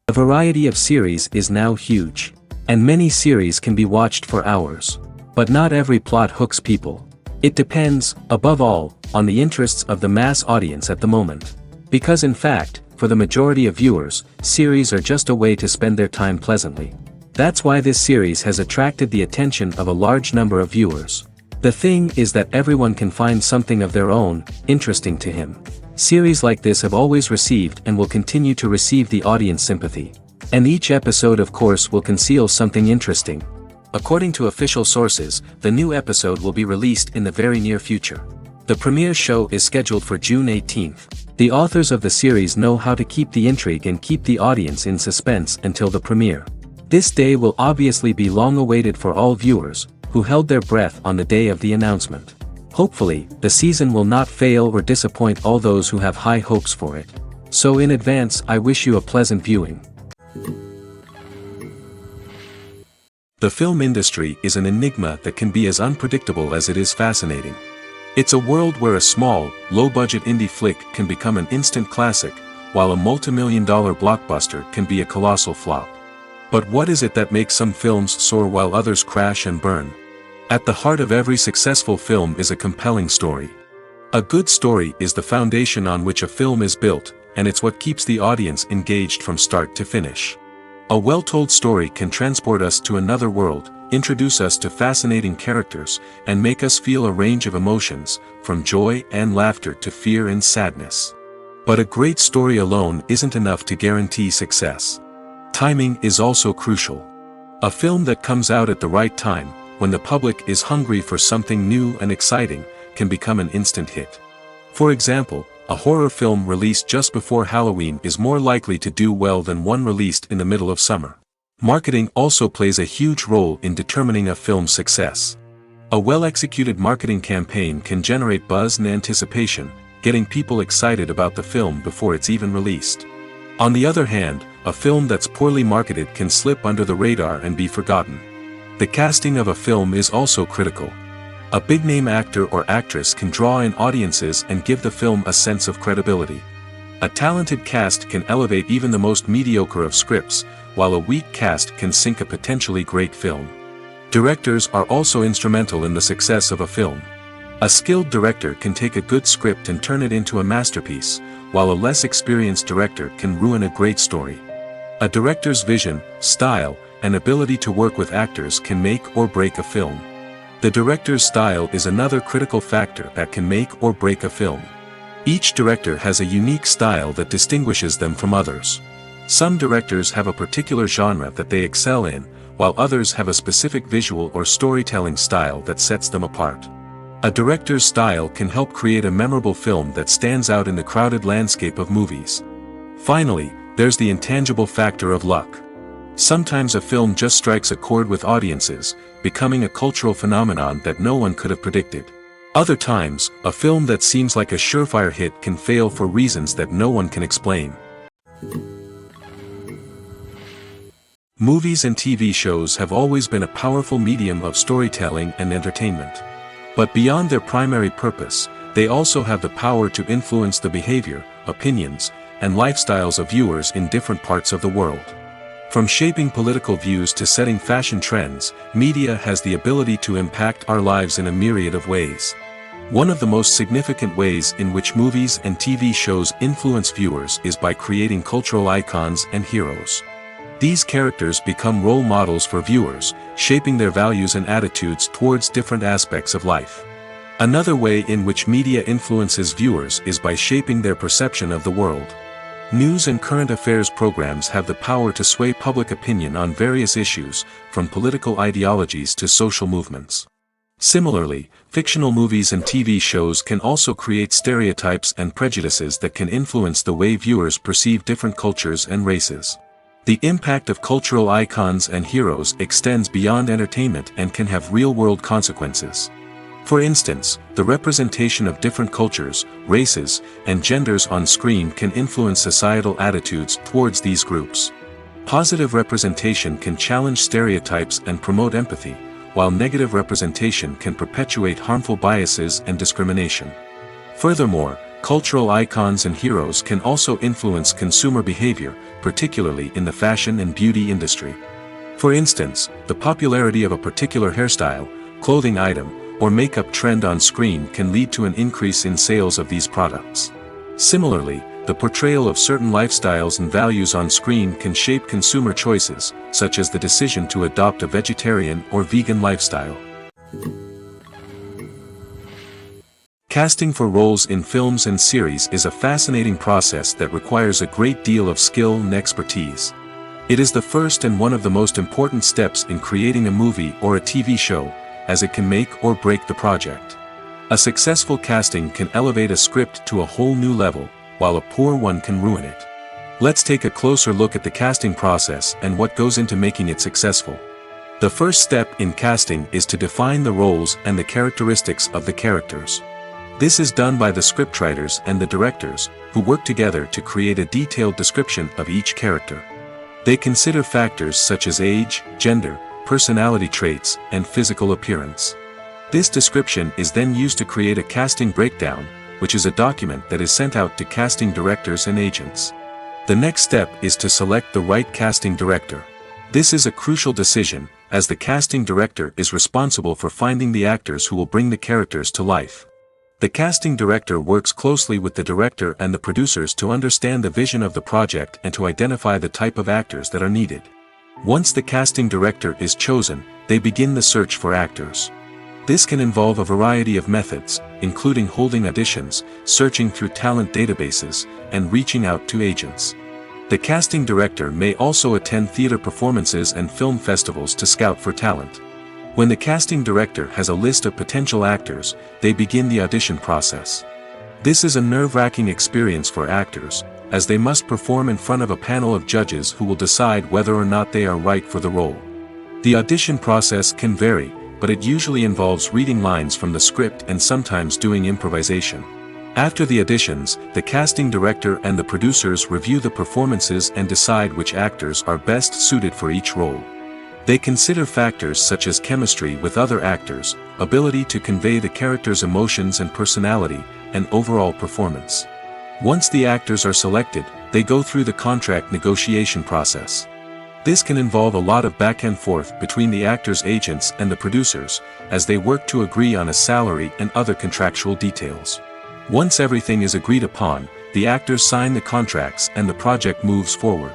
The variety of series is now huge. And many series can be watched for hours. But not every plot hooks people. It depends, above all, on the interests of the mass audience at the moment. Because in fact, for the majority of viewers, series are just a way to spend their time pleasantly. That's why this series has attracted the attention of a large number of viewers. The thing is that everyone can find something of their own, interesting to him. Series like this have always received and will continue to receive the audience sympathy. And each episode of course will conceal something interesting. According to official sources, the new episode will be released in the very near future. The premiere show is scheduled for June 18th. The authors of the series know how to keep the intrigue and keep the audience in suspense until the premiere. This day will obviously be long awaited for all viewers, who held their breath on the day of the announcement. Hopefully, the season will not fail or disappoint all those who have high hopes for it. So in advance I wish you a pleasant viewing. The film industry is an enigma that can be as unpredictable as it is fascinating. It's a world where a small, low-budget indie flick can become an instant classic, while a multi-million-dollar blockbuster can be a colossal flop. But what is it that makes some films soar while others crash and burn? At the heart of every successful film is a compelling story. A good story is the foundation on which a film is built, and it's what keeps the audience engaged from start to finish. A well-told story can transport us to another world, introduce us to fascinating characters, and make us feel a range of emotions, from joy and laughter to fear and sadness. But a great story alone isn't enough to guarantee success. Timing is also crucial. A film that comes out at the right time, when the public is hungry for something new and exciting, can become an instant hit. For example, a horror film released just before Halloween is more likely to do well than one released in the middle of summer. Marketing also plays a huge role in determining a film's success. A well-executed marketing campaign can generate buzz and anticipation, getting people excited about the film before it's even released. On the other hand, a film that's poorly marketed can slip under the radar and be forgotten. The casting of a film is also critical. A big-name actor or actress can draw in audiences and give the film a sense of credibility. A talented cast can elevate even the most mediocre of scripts, while a weak cast can sink a potentially great film. Directors are also instrumental in the success of a film. A skilled director can take a good script and turn it into a masterpiece, while a less experienced director can ruin a great story. A director's vision, style, and ability to work with actors can make or break a film. The director's style is another critical factor that can make or break a film. Each director has a unique style that distinguishes them from others. Some directors have a particular genre that they excel in, while others have a specific visual or storytelling style that sets them apart. A director's style can help create a memorable film that stands out in the crowded landscape of movies. Finally, there's the intangible factor of luck. Sometimes a film just strikes a chord with audiences, becoming a cultural phenomenon that no one could have predicted. Other times, a film that seems like a surefire hit can fail for reasons that no one can explain. Movies and TV shows have always been a powerful medium of storytelling and entertainment. But beyond their primary purpose, they also have the power to influence the behavior, opinions, and lifestyles of viewers in different parts of the world. From shaping political views to setting fashion trends, media has the ability to impact our lives in a myriad of ways. One of the most significant ways in which movies and TV shows influence viewers is by creating cultural icons and heroes. These characters become role models for viewers, shaping their values and attitudes towards different aspects of life. Another way in which media influences viewers is by shaping their perception of the world. News and current affairs programs have the power to sway public opinion on various issues, from political ideologies to social movements. Similarly, fictional movies and TV shows can also create stereotypes and prejudices that can influence the way viewers perceive different cultures and races. The impact of cultural icons and heroes extends beyond entertainment and can have real-world consequences. For instance, the representation of different cultures, races, and genders on screen can influence societal attitudes towards these groups. Positive representation can challenge stereotypes and promote empathy, while negative representation can perpetuate harmful biases and discrimination. Furthermore, cultural icons and heroes can also influence consumer behavior, particularly in the fashion and beauty industry. For instance, the popularity of a particular hairstyle, clothing item, or makeup trend on screen can lead to an increase in sales of these products. Similarly, the portrayal of certain lifestyles and values on screen can shape consumer choices, such as the decision to adopt a vegetarian or vegan lifestyle. Casting for roles in films and series is a fascinating process that requires a great deal of skill and expertise. It is the first and one of the most important steps in creating a movie or a TV show, as it can make or break the project. A successful casting can elevate a script to a whole new level, while a poor one can ruin it. Let's take a closer look at the casting process and what goes into making it successful. The first step in casting is to define the roles and the characteristics of the characters. This is done by the scriptwriters and the directors, who work together to create a detailed description of each character. They consider factors such as age, gender, personality traits, and physical appearance. This description is then used to create a casting breakdown, which is a document that is sent out to casting directors and agents. The next step is to select the right casting director. This is a crucial decision, as the casting director is responsible for finding the actors who will bring the characters to life. The casting director works closely with the director and the producers to understand the vision of the project and to identify the type of actors that are needed. Once the casting director is chosen, they begin the search for actors. This can involve a variety of methods, including holding auditions, searching through talent databases, and reaching out to agents. The casting director may also attend theater performances and film festivals to scout for talent. When the casting director has a list of potential actors, they begin the audition process. This is a nerve-wracking experience for actors, as they must perform in front of a panel of judges who will decide whether or not they are right for the role. The audition process can vary, but it usually involves reading lines from the script and sometimes doing improvisation. After the auditions, the casting director and the producers review the performances and decide which actors are best suited for each role. They consider factors such as chemistry with other actors, ability to convey the character's emotions and personality, and overall performance. Once the actors are selected, they go through the contract negotiation process. This can involve a lot of back and forth between the actors' agents and the producers, as they work to agree on a salary and other contractual details. Once everything is agreed upon, the actors sign the contracts and the project moves forward.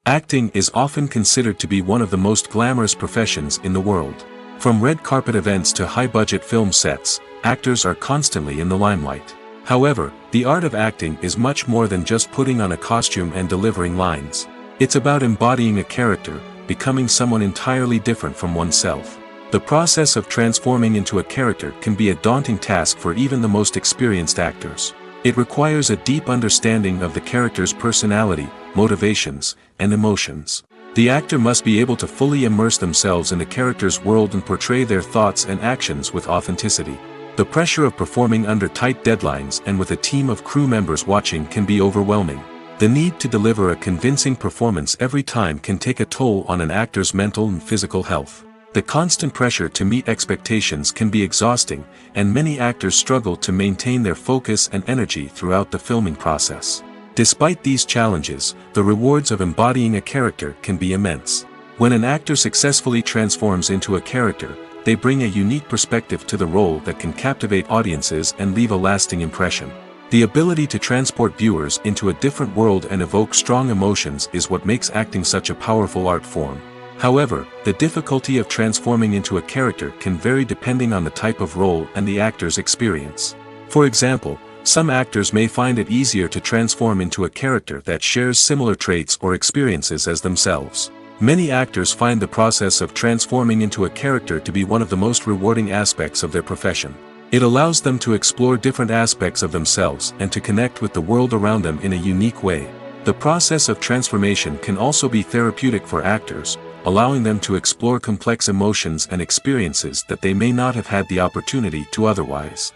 Acting is often considered to be one of the most glamorous professions in the world. From red carpet events to high-budget film sets, actors are constantly in the limelight. However, the art of acting is much more than just putting on a costume and delivering lines. It's about embodying a character, becoming someone entirely different from oneself. The process of transforming into a character can be a daunting task for even the most experienced actors. It requires a deep understanding of the character's personality, motivations, and emotions. The actor must be able to fully immerse themselves in the character's world and portray their thoughts and actions with authenticity. The pressure of performing under tight deadlines and with a team of crew members watching can be overwhelming. The need to deliver a convincing performance every time can take a toll on an actor's mental and physical health. The constant pressure to meet expectations can be exhausting, and many actors struggle to maintain their focus and energy throughout the filming process. Despite these challenges, the rewards of embodying a character can be immense. When an actor successfully transforms into a character, they bring a unique perspective to the role that can captivate audiences and leave a lasting impression. The ability to transport viewers into a different world and evoke strong emotions is what makes acting such a powerful art form. However, the difficulty of transforming into a character can vary depending on the type of role and the actor's experience. For example, some actors may find it easier to transform into a character that shares similar traits or experiences as themselves. Many actors find the process of transforming into a character to be one of the most rewarding aspects of their profession. It allows them to explore different aspects of themselves and to connect with the world around them in a unique way. The process of transformation can also be therapeutic for actors, allowing them to explore complex emotions and experiences that they may not have had the opportunity to otherwise.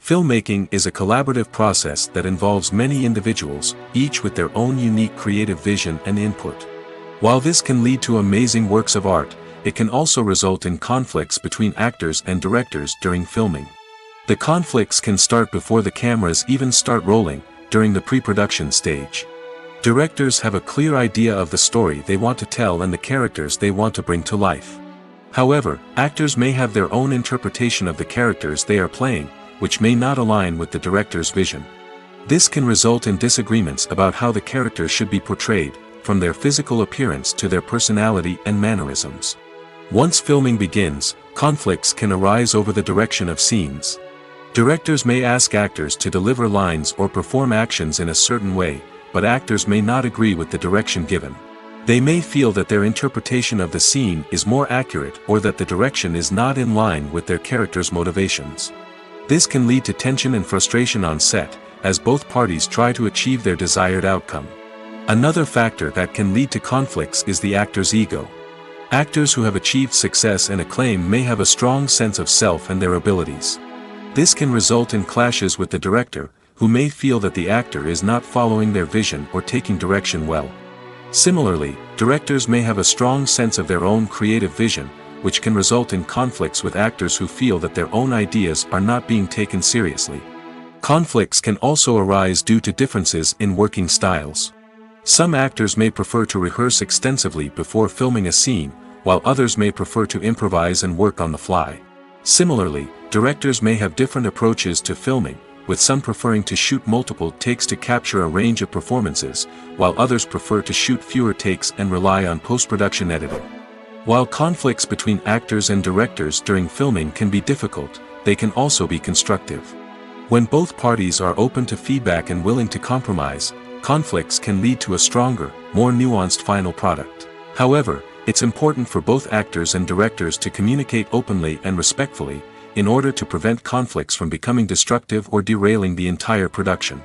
Filmmaking is a collaborative process that involves many individuals, each with their own unique creative vision and input. While this can lead to amazing works of art, it can also result in conflicts between actors and directors during filming. The conflicts can start before the cameras even start rolling, during the pre-production stage. Directors have a clear idea of the story they want to tell and the characters they want to bring to life. However, actors may have their own interpretation of the characters they are playing, which may not align with the director's vision. This can result in disagreements about how the characters should be portrayed, from their physical appearance to their personality and mannerisms. Once filming begins, conflicts can arise over the direction of scenes. Directors may ask actors to deliver lines or perform actions in a certain way, but actors may not agree with the direction given. They may feel that their interpretation of the scene is more accurate or that the direction is not in line with their character's motivations. This can lead to tension and frustration on set, as both parties try to achieve their desired outcome. Another factor that can lead to conflicts is the actor's ego. Actors who have achieved success and acclaim may have a strong sense of self and their abilities. This can result in clashes with the director, who may feel that the actor is not following their vision or taking direction well. Similarly, directors may have a strong sense of their own creative vision, which can result in conflicts with actors who feel that their own ideas are not being taken seriously. Conflicts can also arise due to differences in working styles. Some actors may prefer to rehearse extensively before filming a scene, while others may prefer to improvise and work on the fly. Similarly, directors may have different approaches to filming, with some preferring to shoot multiple takes to capture a range of performances, while others prefer to shoot fewer takes and rely on post-production editing. While conflicts between actors and directors during filming can be difficult, they can also be constructive. When both parties are open to feedback and willing to compromise, conflicts can lead to a stronger, more nuanced final product. However, it's important for both actors and directors to communicate openly and respectfully, in order to prevent conflicts from becoming destructive or derailing the entire production.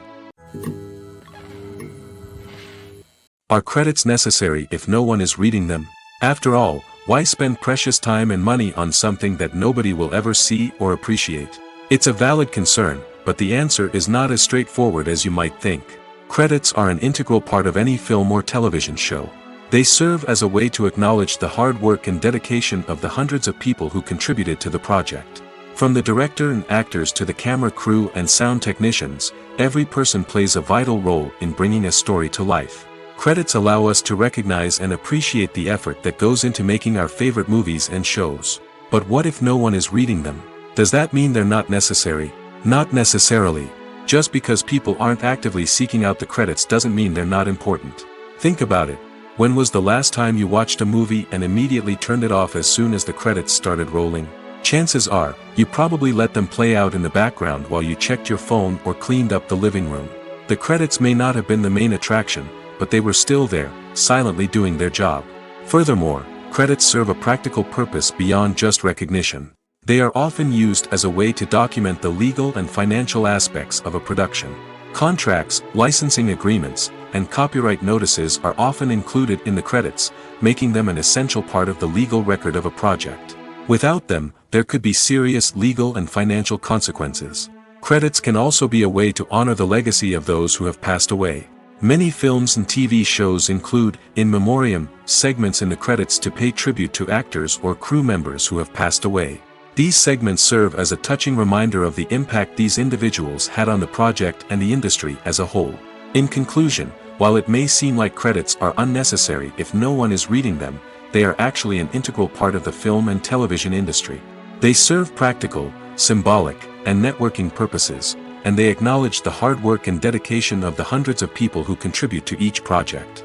Are credits necessary if no one is reading them? After all, why spend precious time and money on something that nobody will ever see or appreciate? It's a valid concern, but the answer is not as straightforward as you might think. Credits are an integral part of any film or television show. They serve as a way to acknowledge the hard work and dedication of the hundreds of people who contributed to the project. From the director and actors to the camera crew and sound technicians, every person plays a vital role in bringing a story to life. Credits allow us to recognize and appreciate the effort that goes into making our favorite movies and shows. But what if no one is reading them? Does that mean they're not necessary? Not necessarily. Just because people aren't actively seeking out the credits doesn't mean they're not important. Think about it. When was the last time you watched a movie and immediately turned it off as soon as the credits started rolling? Chances are, you probably let them play out in the background while you checked your phone or cleaned up the living room. The credits may not have been the main attraction, but they were still there, silently doing their job. Furthermore, credits serve a practical purpose beyond just recognition. They are often used as a way to document the legal and financial aspects of a production. Contracts, licensing agreements, and copyright notices are often included in the credits, making them an essential part of the legal record of a project. Without them, there could be serious legal and financial consequences. Credits can also be a way to honor the legacy of those who have passed away. Many films and TV shows include, in memoriam, segments in the credits to pay tribute to actors or crew members who have passed away. These segments serve as a touching reminder of the impact these individuals had on the project and the industry as a whole. In conclusion, while it may seem like credits are unnecessary if no one is reading them, they are actually an integral part of the film and television industry. They serve practical, symbolic, and networking purposes, and they acknowledge the hard work and dedication of the hundreds of people who contribute to each project.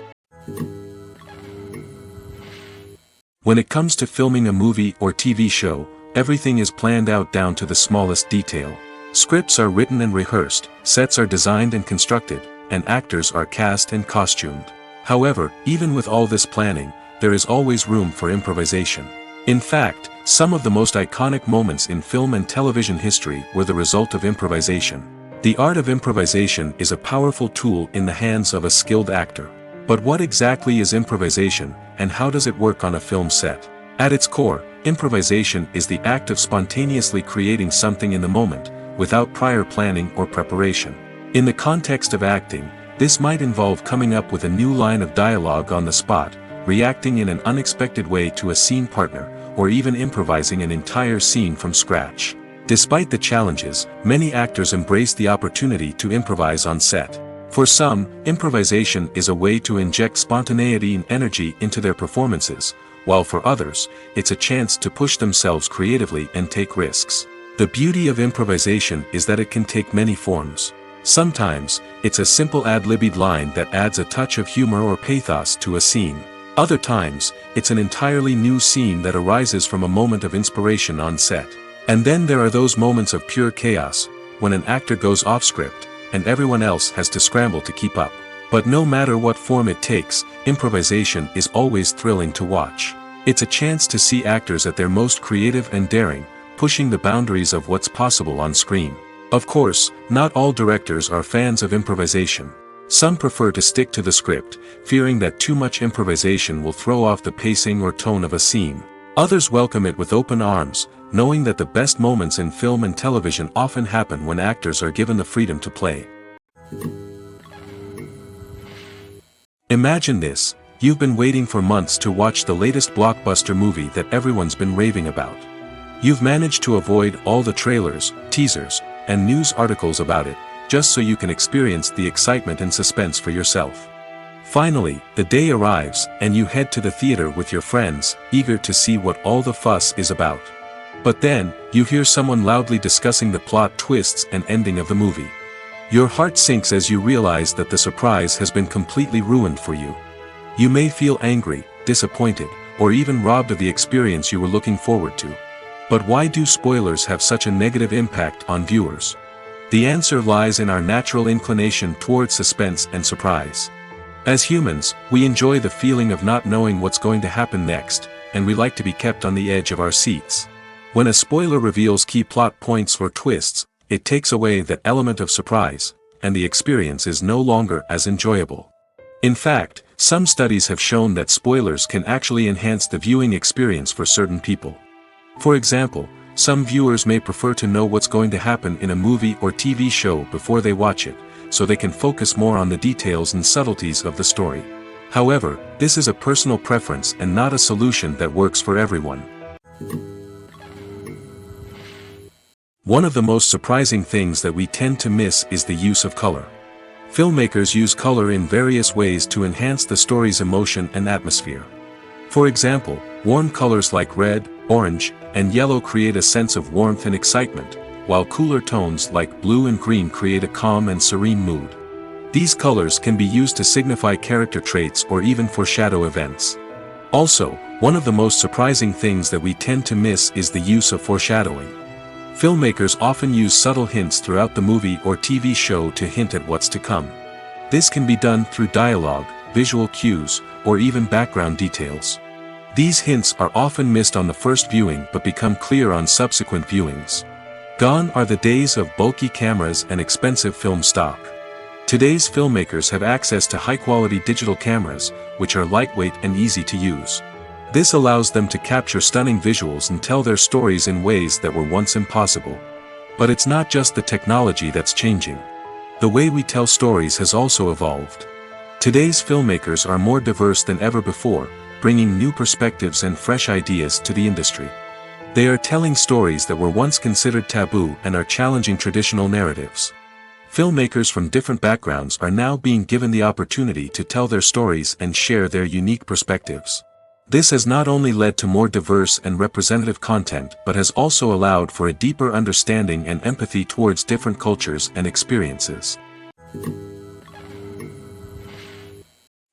When it comes to filming a movie or TV show, everything is planned out down to the smallest detail. Scripts are written and rehearsed, sets are designed and constructed, and actors are cast and costumed. However, even with all this planning, there is always room for improvisation. In fact, some of the most iconic moments in film and television history were the result of improvisation. The art of improvisation is a powerful tool in the hands of a skilled actor. But what exactly is improvisation, and how does it work on a film set? At its core, improvisation is the act of spontaneously creating something in the moment, without prior planning or preparation. In the context of acting, this might involve coming up with a new line of dialogue on the spot, reacting in an unexpected way to a scene partner, or even improvising an entire scene from scratch. Despite the challenges, many actors embrace the opportunity to improvise on set. For some, improvisation is a way to inject spontaneity and energy into their performances, while for others, it's a chance to push themselves creatively and take risks. The beauty of improvisation is that it can take many forms. Sometimes, it's a simple ad-libbed line that adds a touch of humor or pathos to a scene. Other times, it's an entirely new scene that arises from a moment of inspiration on set. And then there are those moments of pure chaos, when an actor goes off script, and everyone else has to scramble to keep up. But no matter what form it takes, improvisation is always thrilling to watch. It's a chance to see actors at their most creative and daring, pushing the boundaries of what's possible on screen. Of course, not all directors are fans of improvisation. Some prefer to stick to the script, fearing that too much improvisation will throw off the pacing or tone of a scene. Others welcome it with open arms, knowing that the best moments in film and television often happen when actors are given the freedom to play. Imagine this: you've been waiting for months to watch the latest blockbuster movie that everyone's been raving about. You've managed to avoid all the trailers, teasers, and news articles about it, just so you can experience the excitement and suspense for yourself. Finally, the day arrives, and you head to the theater with your friends, eager to see what all the fuss is about. But then, you hear someone loudly discussing the plot twists and ending of the movie. Your heart sinks as you realize that the surprise has been completely ruined for you. You may feel angry, disappointed, or even robbed of the experience you were looking forward to. But why do spoilers have such a negative impact on viewers? The answer lies in our natural inclination toward suspense and surprise. As humans, we enjoy the feeling of not knowing what's going to happen next, and we like to be kept on the edge of our seats. When a spoiler reveals key plot points or twists, it takes away that element of surprise, and the experience is no longer as enjoyable. In fact, some studies have shown that spoilers can actually enhance the viewing experience for certain people. For example, some viewers may prefer to know what's going to happen in a movie or TV show before they watch it, so they can focus more on the details and subtleties of the story. However, this is a personal preference and not a solution that works for everyone. One of the most surprising things that we tend to miss is the use of color. Filmmakers use color in various ways to enhance the story's emotion and atmosphere. For example, warm colors like red, orange, and yellow create a sense of warmth and excitement, while cooler tones like blue and green create a calm and serene mood. These colors can be used to signify character traits or even foreshadow events. Also, one of the most surprising things that we tend to miss is the use of foreshadowing. Filmmakers often use subtle hints throughout the movie or TV show to hint at what's to come. This can be done through dialogue, visual cues, or even background details. These hints are often missed on the first viewing but become clear on subsequent viewings. Gone are the days of bulky cameras and expensive film stock. Today's filmmakers have access to high-quality digital cameras, which are lightweight and easy to use. This allows them to capture stunning visuals and tell their stories in ways that were once impossible. But it's not just the technology that's changing. The way we tell stories has also evolved. Today's filmmakers are more diverse than ever before, bringing new perspectives and fresh ideas to the industry. They are telling stories that were once considered taboo and are challenging traditional narratives. Filmmakers from different backgrounds are now being given the opportunity to tell their stories and share their unique perspectives. This has not only led to more diverse and representative content but has also allowed for a deeper understanding and empathy towards different cultures and experiences.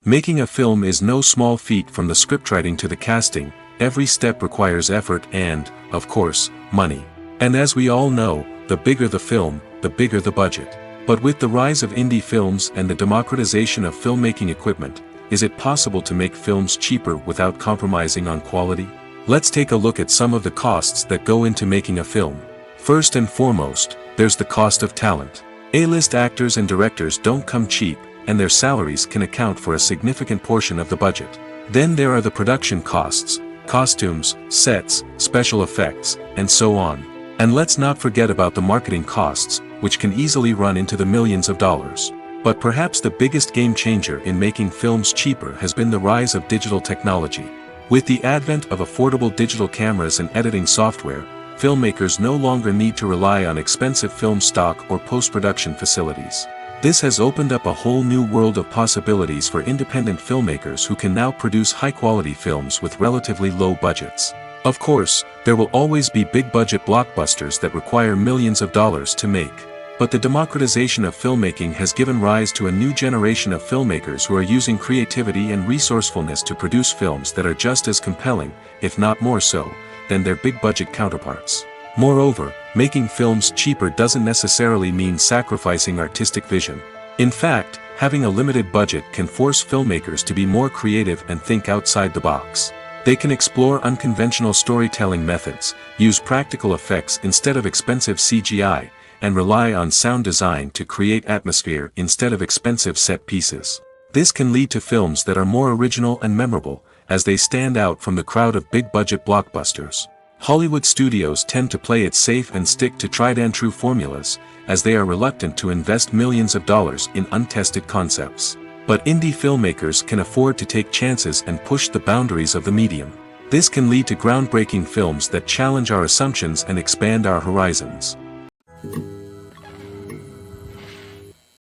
Making a film is no small feat. From the scriptwriting to the casting, every step requires effort and, of course, money. And as we all know, the bigger the film, the bigger the budget. But with the rise of indie films and the democratization of filmmaking equipment, is it possible to make films cheaper without compromising on quality? Let's take a look at some of the costs that go into making a film. First and foremost, there's the cost of talent. A-list actors and directors don't come cheap, and their salaries can account for a significant portion of the budget. Then there are the production costs, costumes, sets, special effects, and so on. And let's not forget about the marketing costs, which can easily run into the millions of dollars. But perhaps the biggest game changer in making films cheaper has been the rise of digital technology. With the advent of affordable digital cameras and editing software, filmmakers no longer need to rely on expensive film stock or post-production facilities. This has opened up a whole new world of possibilities for independent filmmakers who can now produce high-quality films with relatively low budgets. Of course, there will always be big-budget blockbusters that require millions of dollars to make. But the democratization of filmmaking has given rise to a new generation of filmmakers who are using creativity and resourcefulness to produce films that are just as compelling, if not more so, than their big-budget counterparts. Moreover, making films cheaper doesn't necessarily mean sacrificing artistic vision. In fact, having a limited budget can force filmmakers to be more creative and think outside the box. They can explore unconventional storytelling methods, use practical effects instead of expensive CGI, and rely on sound design to create atmosphere instead of expensive set pieces. This can lead to films that are more original and memorable, as they stand out from the crowd of big-budget blockbusters. Hollywood studios tend to play it safe and stick to tried-and-true formulas, as they are reluctant to invest millions of dollars in untested concepts. But indie filmmakers can afford to take chances and push the boundaries of the medium. This can lead to groundbreaking films that challenge our assumptions and expand our horizons.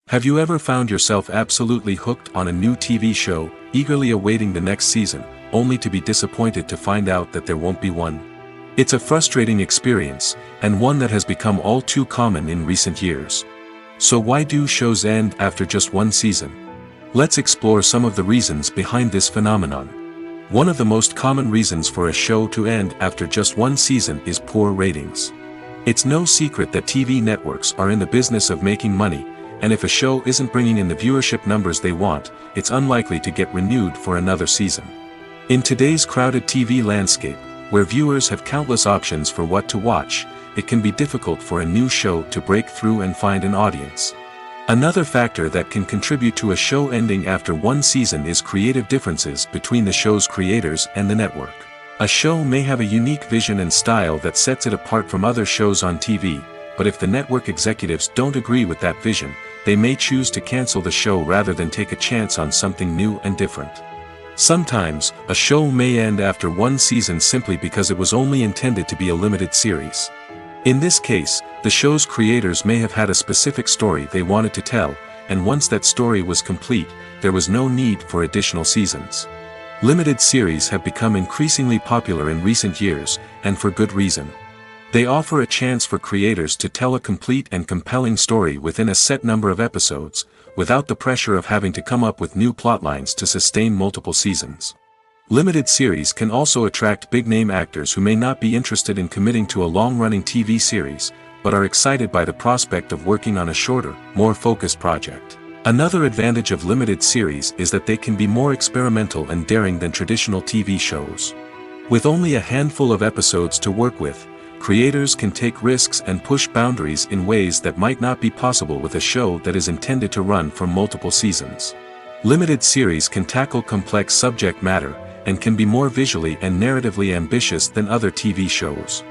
Have you ever found yourself absolutely hooked on a new TV show, eagerly awaiting the next season, only to be disappointed to find out that there won't be one? It's a frustrating experience, and one that has become all too common in recent years. So why do shows end after just one season? Let's explore some of the reasons behind this phenomenon. One of the most common reasons for a show to end after just one season is poor ratings. It's no secret that TV networks are in the business of making money, and if a show isn't bringing in the viewership numbers they want, it's unlikely to get renewed for another season. In today's crowded TV landscape, where viewers have countless options for what to watch, it can be difficult for a new show to break through and find an audience. Another factor that can contribute to a show ending after one season is creative differences between the show's creators and the network. A show may have a unique vision and style that sets it apart from other shows on TV, but if the network executives don't agree with that vision, they may choose to cancel the show rather than take a chance on something new and different. Sometimes, a show may end after one season simply because it was only intended to be a limited series. In this case, the show's creators may have had a specific story they wanted to tell, and once that story was complete, there was no need for additional seasons. Limited series have become increasingly popular in recent years, and for good reason. They offer a chance for creators to tell a complete and compelling story within a set number of episodes, without the pressure of having to come up with new plotlines to sustain multiple seasons. Limited series can also attract big-name actors who may not be interested in committing to a long-running TV series, but are excited by the prospect of working on a shorter, more focused project. Another advantage of limited series is that they can be more experimental and daring than traditional TV shows. With only a handful of episodes to work with, creators can take risks and push boundaries in ways that might not be possible with a show that is intended to run for multiple seasons. Limited series can tackle complex subject matter, and can be more visually and narratively ambitious than other TV shows.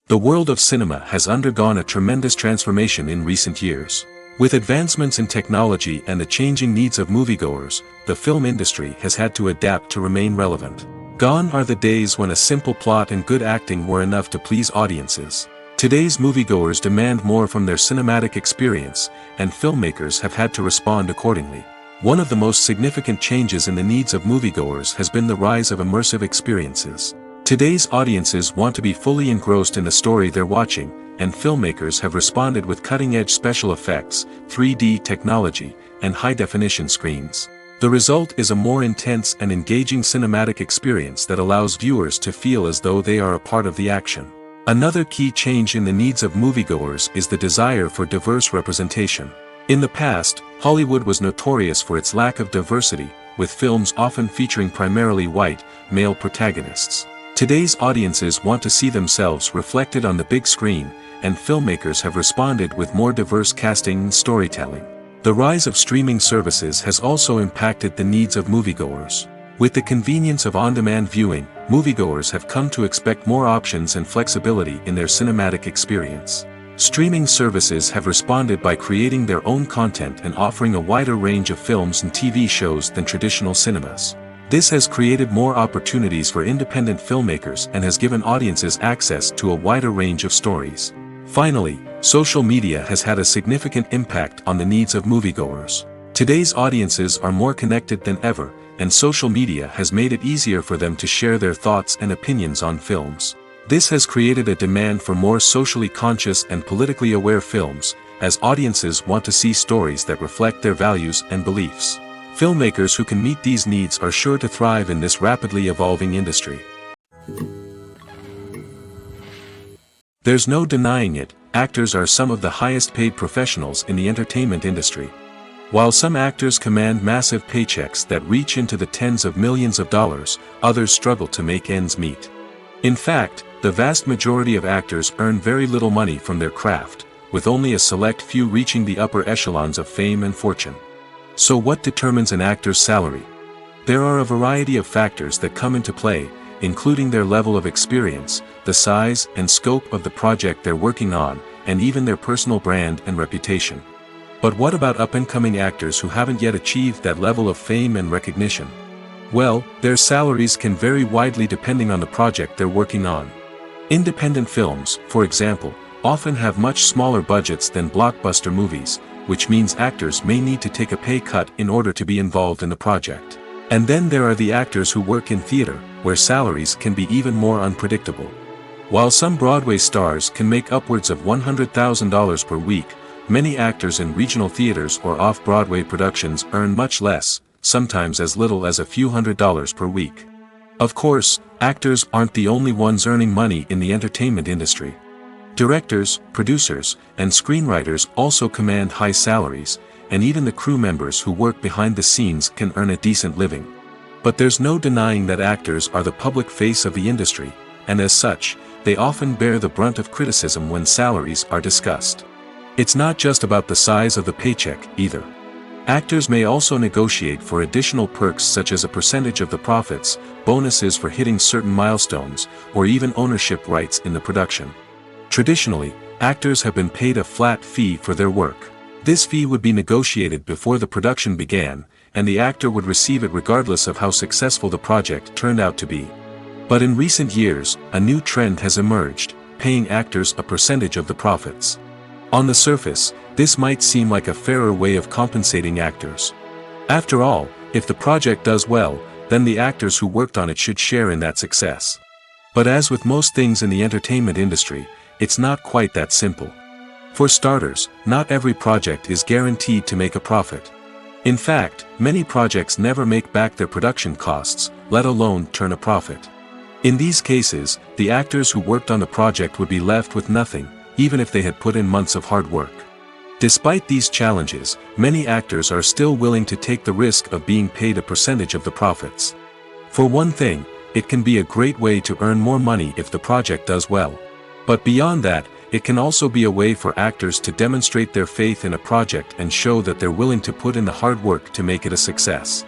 The world of cinema has undergone a tremendous transformation in recent years. With advancements in technology and the changing needs of moviegoers, the film industry has had to adapt to remain relevant. Gone are the days when a simple plot and good acting were enough to please audiences. Today's moviegoers demand more from their cinematic experience, and filmmakers have had to respond accordingly. One of the most significant changes in the needs of moviegoers has been the rise of immersive experiences. Today's audiences want to be fully engrossed in the story they're watching, and filmmakers have responded with cutting-edge special effects, 3D technology, and high-definition screens. The result is a more intense and engaging cinematic experience that allows viewers to feel as though they are a part of the action. Another key change in the needs of moviegoers is the desire for diverse representation. In the past, Hollywood was notorious for its lack of diversity, with films often featuring primarily white, male protagonists. Today's audiences want to see themselves reflected on the big screen, and filmmakers have responded with more diverse casting and storytelling. The rise of streaming services has also impacted the needs of moviegoers. With the convenience of on-demand viewing, moviegoers have come to expect more options and flexibility in their cinematic experience. Streaming services have responded by creating their own content and offering a wider range of films and TV shows than traditional cinemas. This has created more opportunities for independent filmmakers and has given audiences access to a wider range of stories. Finally, social media has had a significant impact on the needs of moviegoers. Today's audiences are more connected than ever, and social media has made it easier for them to share their thoughts and opinions on films. This has created a demand for more socially conscious and politically aware films, as audiences want to see stories that reflect their values and beliefs. Filmmakers who can meet these needs are sure to thrive in this rapidly evolving industry. There's no denying it, actors are some of the highest paid professionals in the entertainment industry. While some actors command massive paychecks that reach into the tens of millions of dollars, others struggle to make ends meet. In fact, the vast majority of actors earn very little money from their craft, with only a select few reaching the upper echelons of fame and fortune. So what determines an actor's salary? There are a variety of factors that come into play, including their level of experience, the size and scope of the project they're working on, and even their personal brand and reputation. But what about up-and-coming actors who haven't yet achieved that level of fame and recognition? Well, their salaries can vary widely depending on the project they're working on. Independent films, for example, often have much smaller budgets than blockbuster movies, which means actors may need to take a pay cut in order to be involved in the project. And then there are the actors who work in theater, where salaries can be even more unpredictable. While some Broadway stars can make upwards of $100,000 per week, many actors in regional theaters or off-Broadway productions earn much less, sometimes as little as a few $100s per week. Of course, actors aren't the only ones earning money in the entertainment industry. Directors, producers, and screenwriters also command high salaries, and even the crew members who work behind the scenes can earn a decent living. But there's no denying that actors are the public face of the industry, and as such, they often bear the brunt of criticism when salaries are discussed. It's not just about the size of the paycheck, either. Actors may also negotiate for additional perks such as a percentage of the profits, bonuses for hitting certain milestones, or even ownership rights in the production. Traditionally, actors have been paid a flat fee for their work. This fee would be negotiated before the production began, and the actor would receive it regardless of how successful the project turned out to be. But in recent years, a new trend has emerged, paying actors a percentage of the profits. On the surface, this might seem like a fairer way of compensating actors. After all, if the project does well, then the actors who worked on it should share in that success. But as with most things in the entertainment industry, it's not quite that simple. For starters, not every project is guaranteed to make a profit. In fact, many projects never make back their production costs, let alone turn a profit. In these cases, the actors who worked on the project would be left with nothing, even if they had put in months of hard work. Despite these challenges, many actors are still willing to take the risk of being paid a percentage of the profits. For one thing, it can be a great way to earn more money if the project does well. But beyond that, it can also be a way for actors to demonstrate their faith in a project and show that they're willing to put in the hard work to make it a success.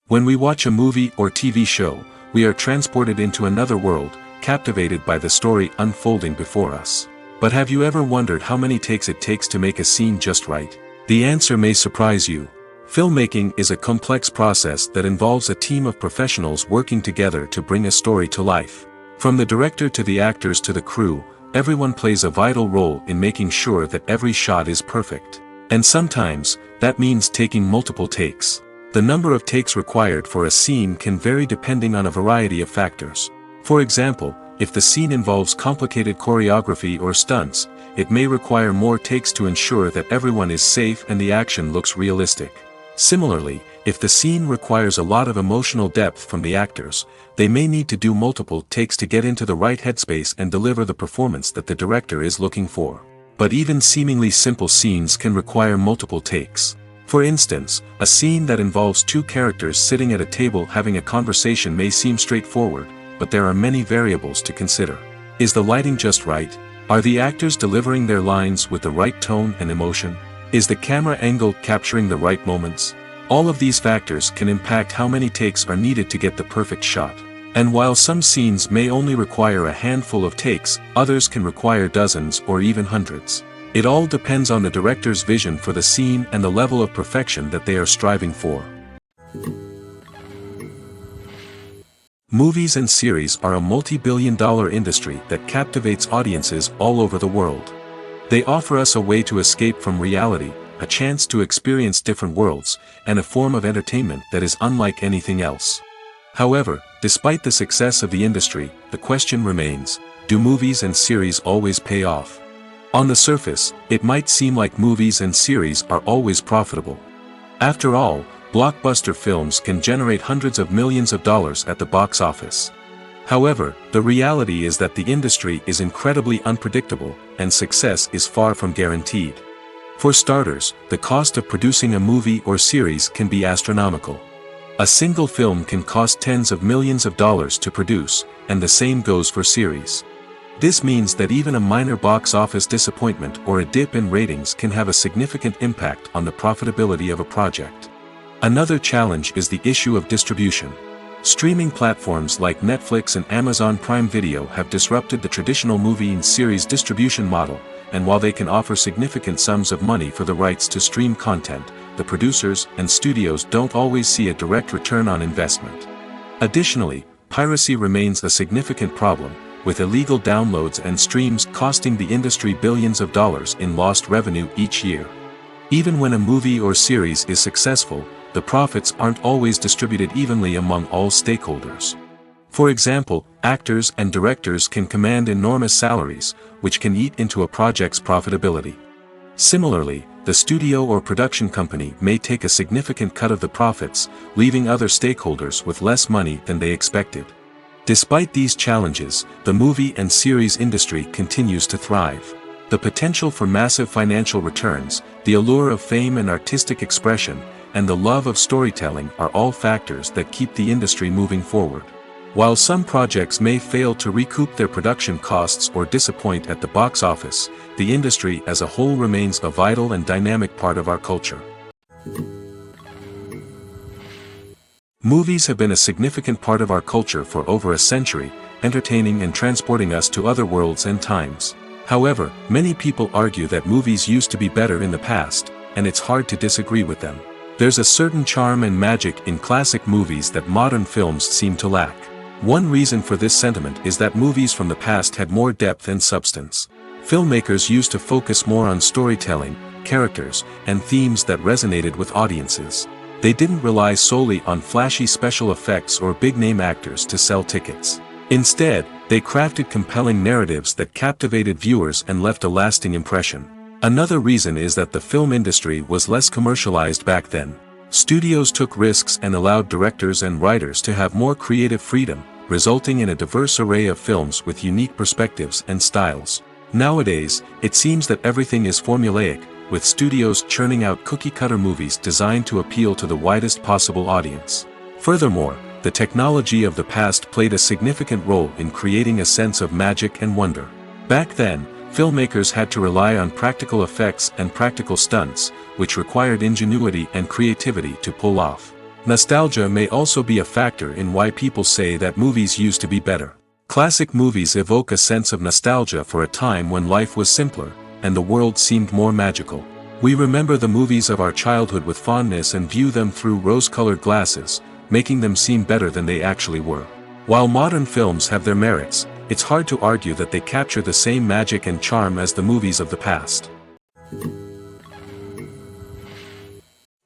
When we watch a movie or TV show, we are transported into another world, captivated by the story unfolding before us. But have you ever wondered how many takes it takes to make a scene just right? The answer may surprise you. Filmmaking is a complex process that involves a team of professionals working together to bring a story to life. From the director to the actors to the crew, everyone plays a vital role in making sure that every shot is perfect. And sometimes, that means taking multiple takes. The number of takes required for a scene can vary depending on a variety of factors. For example, if the scene involves complicated choreography or stunts, it may require more takes to ensure that everyone is safe and the action looks realistic. Similarly, if the scene requires a lot of emotional depth from the actors, they may need to do multiple takes to get into the right headspace and deliver the performance that the director is looking for. But even seemingly simple scenes can require multiple takes. For instance, a scene that involves two characters sitting at a table having a conversation may seem straightforward, but there are many variables to consider. Is the lighting just right? Are the actors delivering their lines with the right tone and emotion? Is the camera angle capturing the right moments? All of these factors can impact how many takes are needed to get the perfect shot. And while some scenes may only require a handful of takes, others can require dozens or even hundreds. It all depends on the director's vision for the scene and the level of perfection that they are striving for. Movies and series are a multi-billion-dollar industry that captivates audiences all over the world. They offer us a way to escape from reality, a chance to experience different worlds, and a form of entertainment that is unlike anything else. However, despite the success of the industry, the question remains, do movies and series always pay off? On the surface, it might seem like movies and series are always profitable. After all, blockbuster films can generate hundreds of millions of dollars at the box office. However, the reality is that the industry is incredibly unpredictable, and success is far from guaranteed. For starters, the cost of producing a movie or series can be astronomical. A single film can cost tens of millions of dollars to produce, and the same goes for series. This means that even a minor box office disappointment or a dip in ratings can have a significant impact on the profitability of a project. Another challenge is the issue of distribution. Streaming platforms like Netflix and Amazon Prime Video have disrupted the traditional movie and series distribution model, and while they can offer significant sums of money for the rights to stream content, the producers and studios don't always see a direct return on investment. Additionally, piracy remains a significant problem, with illegal downloads and streams costing the industry billions of dollars in lost revenue each year. Even when a movie or series is successful, the profits aren't always distributed evenly among all stakeholders. For example, actors and directors can command enormous salaries, which can eat into a project's profitability. Similarly, the studio or production company may take a significant cut of the profits, leaving other stakeholders with less money than they expected. Despite these challenges, the movie and series industry continues to thrive. The potential for massive financial returns, the allure of fame and artistic expression, and the love of storytelling are all factors that keep the industry moving forward. While some projects may fail to recoup their production costs or disappoint at the box office, the industry as a whole remains a vital and dynamic part of our culture. Movies have been a significant part of our culture for over a century, entertaining and transporting us to other worlds and times. However, many people argue that movies used to be better in the past, and it's hard to disagree with them. There's a certain charm and magic in classic movies that modern films seem to lack. One reason for this sentiment is that movies from the past had more depth and substance. Filmmakers used to focus more on storytelling, characters, and themes that resonated with audiences. They didn't rely solely on flashy special effects or big-name actors to sell tickets. Instead, they crafted compelling narratives that captivated viewers and left a lasting impression. Another reason is that the film industry was less commercialized back then. Studios took risks and allowed directors and writers to have more creative freedom, resulting in a diverse array of films with unique perspectives and styles. Nowadays, it seems that everything is formulaic, with studios churning out cookie-cutter movies designed to appeal to the widest possible audience. Furthermore, the technology of the past played a significant role in creating a sense of magic and wonder. Back then, filmmakers had to rely on practical effects and practical stunts, which required ingenuity and creativity to pull off. Nostalgia may also be a factor in why people say that movies used to be better. Classic movies evoke a sense of nostalgia for a time when life was simpler, and the world seemed more magical. We remember the movies of our childhood with fondness and view them through rose-colored glasses, making them seem better than they actually were. While modern films have their merits, it's hard to argue that they capture the same magic and charm as the movies of the past.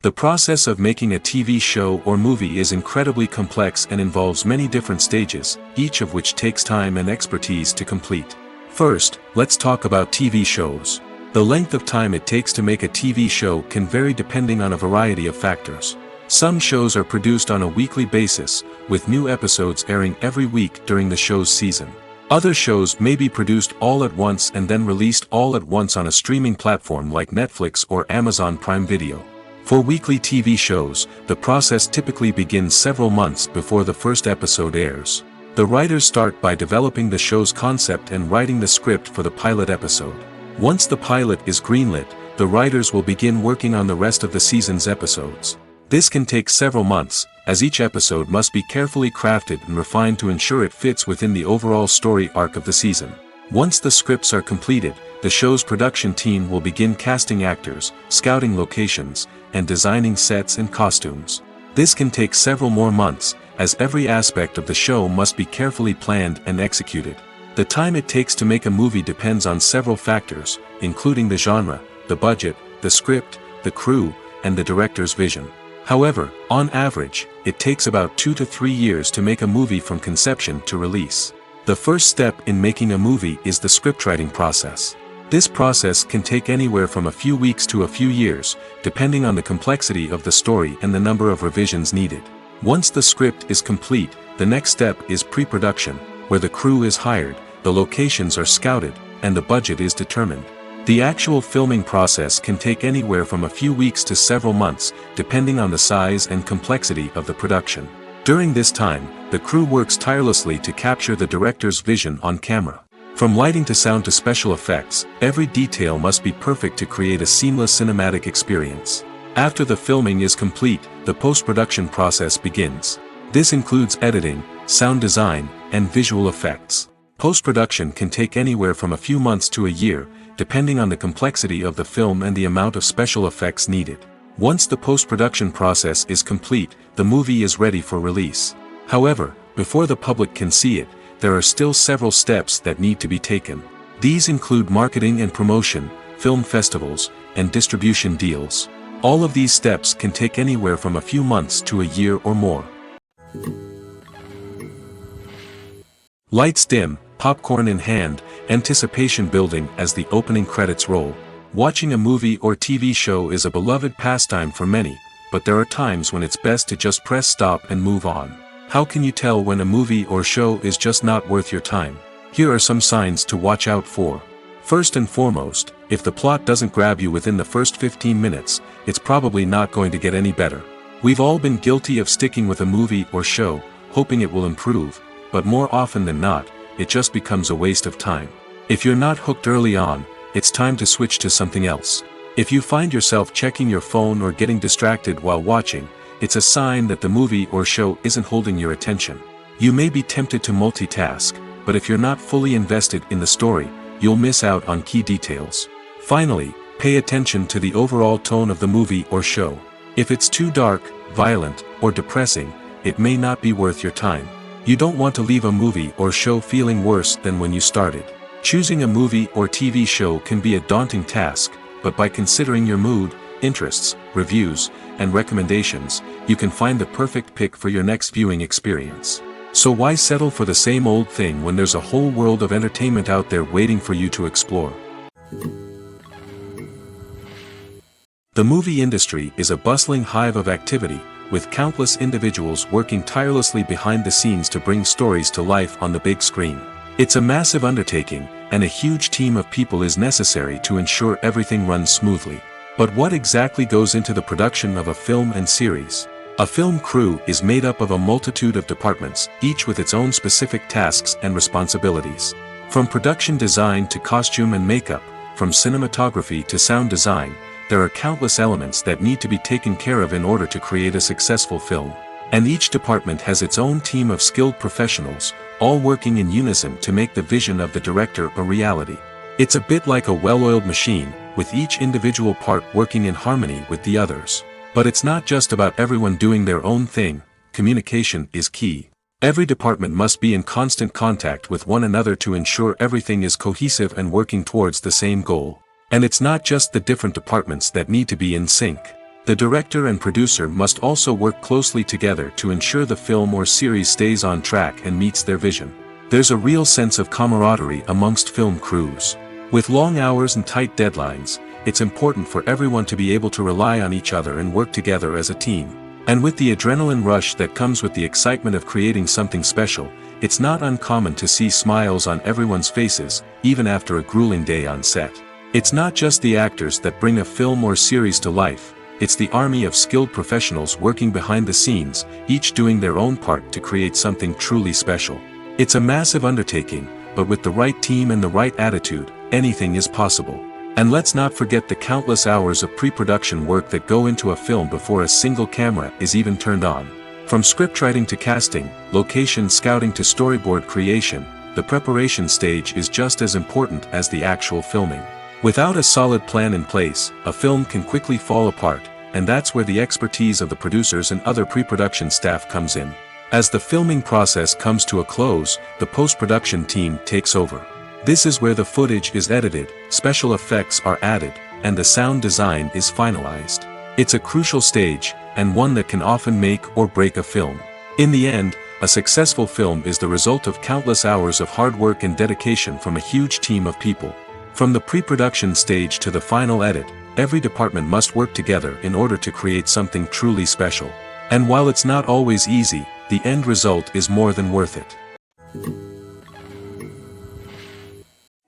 The process of making a TV show or movie is incredibly complex and involves many different stages, each of which takes time and expertise to complete. First, let's talk about TV shows. The length of time it takes to make a TV show can vary depending on a variety of factors. Some shows are produced on a weekly basis, with new episodes airing every week during the show's season. Other shows may be produced all at once and then released all at once on a streaming platform like Netflix or Amazon Prime Video. For weekly TV shows, the process typically begins several months before the first episode airs. The writers start by developing the show's concept and writing the script for the pilot episode. Once the pilot is greenlit, the writers will begin working on the rest of the season's episodes. This can take several months, as each episode must be carefully crafted and refined to ensure it fits within the overall story arc of the season. Once the scripts are completed, the show's production team will begin casting actors, scouting locations, and designing sets and costumes. This can take several more months, as every aspect of the show must be carefully planned and executed. The time it takes to make a movie depends on several factors, including the genre, the budget, the script, the crew, and the director's vision. However, on average, it takes about 2 to 3 years to make a movie from conception to release. The first step in making a movie is the scriptwriting process. This process can take anywhere from a few weeks to a few years, depending on the complexity of the story and the number of revisions needed. Once the script is complete, the next step is pre-production, where the crew is hired, the locations are scouted, and the budget is determined. The actual filming process can take anywhere from a few weeks to several months, depending on the size and complexity of the production. During this time, the crew works tirelessly to capture the director's vision on camera. From lighting to sound to special effects, every detail must be perfect to create a seamless cinematic experience. After the filming is complete, the post-production process begins. This includes editing, sound design, and visual effects. Post-production can take anywhere from a few months to a year, depending on the complexity of the film and the amount of special effects needed. Once the post-production process is complete, the movie is ready for release. However, before the public can see it, there are still several steps that need to be taken. These include marketing and promotion, film festivals, and distribution deals. All of these steps can take anywhere from a few months to a year or more. Lights dim, popcorn in hand, anticipation building as the opening credits roll. Watching a movie or TV show is a beloved pastime for many, but there are times when it's best to just press stop and move on. How can you tell when a movie or show is just not worth your time? Here are some signs to watch out for. First and foremost, if the plot doesn't grab you within the first 15 minutes, it's probably not going to get any better. We've all been guilty of sticking with a movie or show, hoping it will improve, but more often than not, it just becomes a waste of time. If you're not hooked early on, it's time to switch to something else. If you find yourself checking your phone or getting distracted while watching, it's a sign that the movie or show isn't holding your attention. You may be tempted to multitask, but if you're not fully invested in the story, you'll miss out on key details. Finally, pay attention to the overall tone of the movie or show. If it's too dark, violent, or depressing, it may not be worth your time. You don't want to leave a movie or show feeling worse than when you started. Choosing a movie or TV show can be a daunting task, but by considering your mood, interests, reviews, and recommendations, you can find the perfect pick for your next viewing experience. So why settle for the same old thing when there's a whole world of entertainment out there waiting for you to explore? The movie industry is a bustling hive of activity, with countless individuals working tirelessly behind the scenes to bring stories to life on the big screen. It's a massive undertaking, and a huge team of people is necessary to ensure everything runs smoothly. But what exactly goes into the production of a film and series? A film crew is made up of a multitude of departments, each with its own specific tasks and responsibilities. From production design to costume and makeup, from cinematography to sound design, there are countless elements that need to be taken care of in order to create a successful film. And each department has its own team of skilled professionals, all working in unison to make the vision of the director a reality. It's a bit like a well-oiled machine, with each individual part working in harmony with the others. But it's not just about everyone doing their own thing. Communication is key. Every department must be in constant contact with one another to ensure everything is cohesive and working towards the same goal. And it's not just the different departments that need to be in sync. The director and producer must also work closely together to ensure the film or series stays on track and meets their vision. There's a real sense of camaraderie amongst film crews. With long hours and tight deadlines, it's important for everyone to be able to rely on each other and work together as a team. And with the adrenaline rush that comes with the excitement of creating something special, it's not uncommon to see smiles on everyone's faces, even after a grueling day on set. It's not just the actors that bring a film or series to life, it's the army of skilled professionals working behind the scenes, each doing their own part to create something truly special. It's a massive undertaking, but with the right team and the right attitude, anything is possible. And let's not forget the countless hours of pre-production work that go into a film before a single camera is even turned on. From scriptwriting to casting, location scouting to storyboard creation, the preparation stage is just as important as the actual filming. Without a solid plan in place, a film can quickly fall apart, and that's where the expertise of the producers and other pre-production staff comes in. As the filming process comes to a close, the post-production team takes over. This is where the footage is edited, special effects are added, and the sound design is finalized. It's a crucial stage, and one that can often make or break a film. In the end, a successful film is the result of countless hours of hard work and dedication from a huge team of people. From the pre-production stage to the final edit, every department must work together in order to create something truly special. And while it's not always easy, the end result is more than worth it.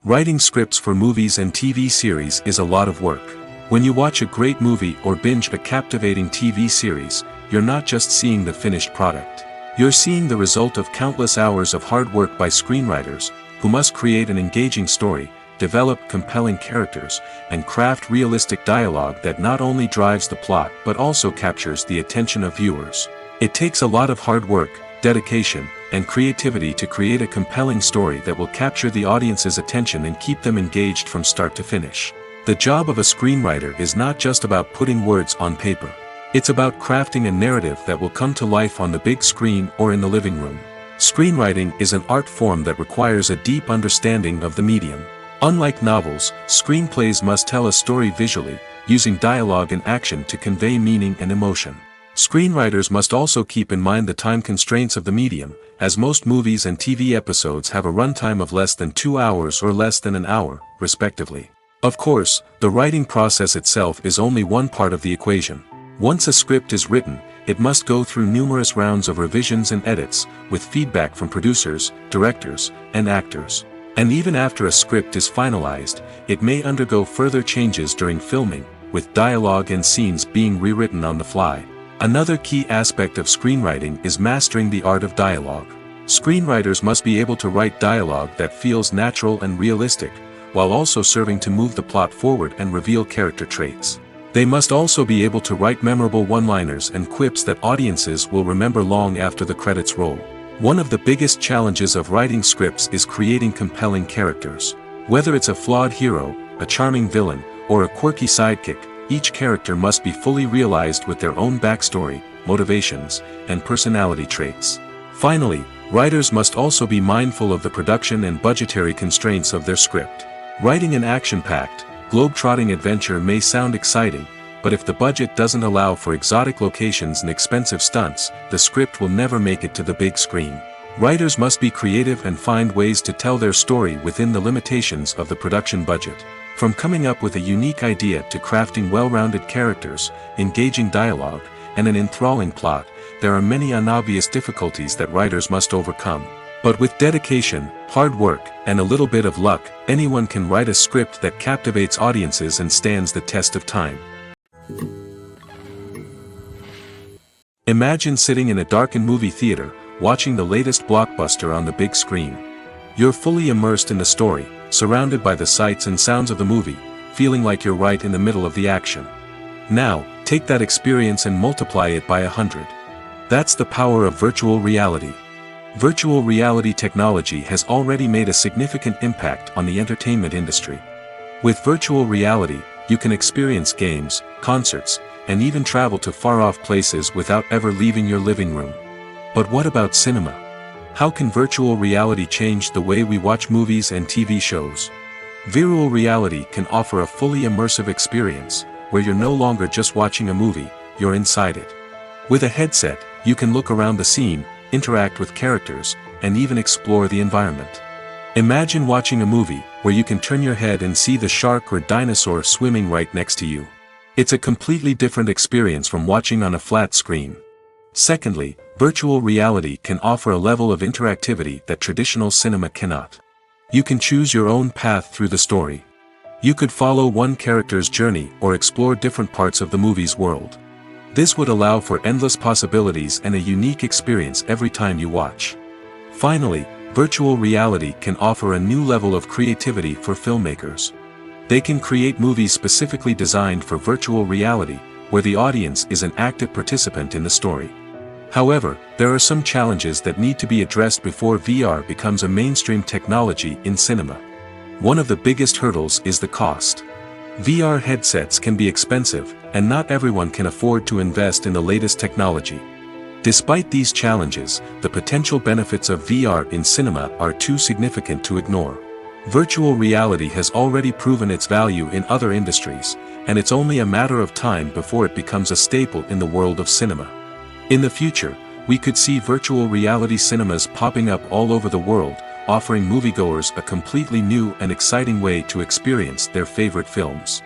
Writing scripts for movies and TV series is a lot of work. When you watch a great movie or binge a captivating TV series, you're not just seeing the finished product. You're seeing the result of countless hours of hard work by screenwriters, who must create an engaging story, develop compelling characters, and craft realistic dialogue that not only drives the plot but also captures the attention of viewers. It takes a lot of hard work, dedication, and creativity to create a compelling story that will capture the audience's attention and keep them engaged from start to finish. The job of a screenwriter is not just about putting words on paper. It's about crafting a narrative that will come to life on the big screen or in the living room. Screenwriting is an art form that requires a deep understanding of the medium. Unlike novels, screenplays must tell a story visually, using dialogue and action to convey meaning and emotion. Screenwriters must also keep in mind the time constraints of the medium, as most movies and TV episodes have a runtime of less than 2 hours or less than an hour, respectively. Of course, the writing process itself is only one part of the equation. Once a script is written, it must go through numerous rounds of revisions and edits, with feedback from producers, directors, and actors. And even after a script is finalized, it may undergo further changes during filming, with dialogue and scenes being rewritten on the fly. Another key aspect of screenwriting is mastering the art of dialogue. Screenwriters must be able to write dialogue that feels natural and realistic, while also serving to move the plot forward and reveal character traits. They must also be able to write memorable one-liners and quips that audiences will remember long after the credits roll. One of the biggest challenges of writing scripts is creating compelling characters. Whether it's a flawed hero, a charming villain, or a quirky sidekick, each character must be fully realized with their own backstory, motivations, and personality traits. Finally, writers must also be mindful of the production and budgetary constraints of their script. Writing an action-packed, globe-trotting adventure may sound exciting, but if the budget doesn't allow for exotic locations and expensive stunts, the script will never make it to the big screen. Writers must be creative and find ways to tell their story within the limitations of the production budget. From coming up with a unique idea to crafting well-rounded characters, engaging dialogue, and an enthralling plot, there are many unobvious difficulties that writers must overcome. But with dedication, hard work, and a little bit of luck, anyone can write a script that captivates audiences and stands the test of time. Imagine sitting in a darkened movie theater, watching the latest blockbuster on the big screen. You're fully immersed in the story, surrounded by the sights and sounds of the movie, feeling like you're right in the middle of the action. Now, take that experience and multiply it by 100. That's the power of virtual reality. Virtual reality technology has already made a significant impact on the entertainment industry. With virtual reality, you can experience games, concerts, and even travel to far-off places without ever leaving your living room. But what about cinema? How can virtual reality change the way we watch movies and TV shows? Virtual reality can offer a fully immersive experience, where you're no longer just watching a movie, you're inside it. With a headset, you can look around the scene, interact with characters, and even explore the environment. Imagine watching a movie where you can turn your head and see the shark or dinosaur swimming right next to you. It's a completely different experience from watching on a flat screen. Secondly, virtual reality can offer a level of interactivity that traditional cinema cannot. You can choose your own path through the story. You could follow one character's journey or explore different parts of the movie's world. This would allow for endless possibilities and a unique experience every time you watch. Finally, virtual reality can offer a new level of creativity for filmmakers. They can create movies specifically designed for virtual reality, where the audience is an active participant in the story. However, there are some challenges that need to be addressed before VR becomes a mainstream technology in cinema. One of the biggest hurdles is the cost. VR headsets can be expensive, and not everyone can afford to invest in the latest technology. Despite these challenges, the potential benefits of VR in cinema are too significant to ignore. Virtual reality has already proven its value in other industries, and it's only a matter of time before it becomes a staple in the world of cinema. In the future, we could see virtual reality cinemas popping up all over the world, offering moviegoers a completely new and exciting way to experience their favorite films.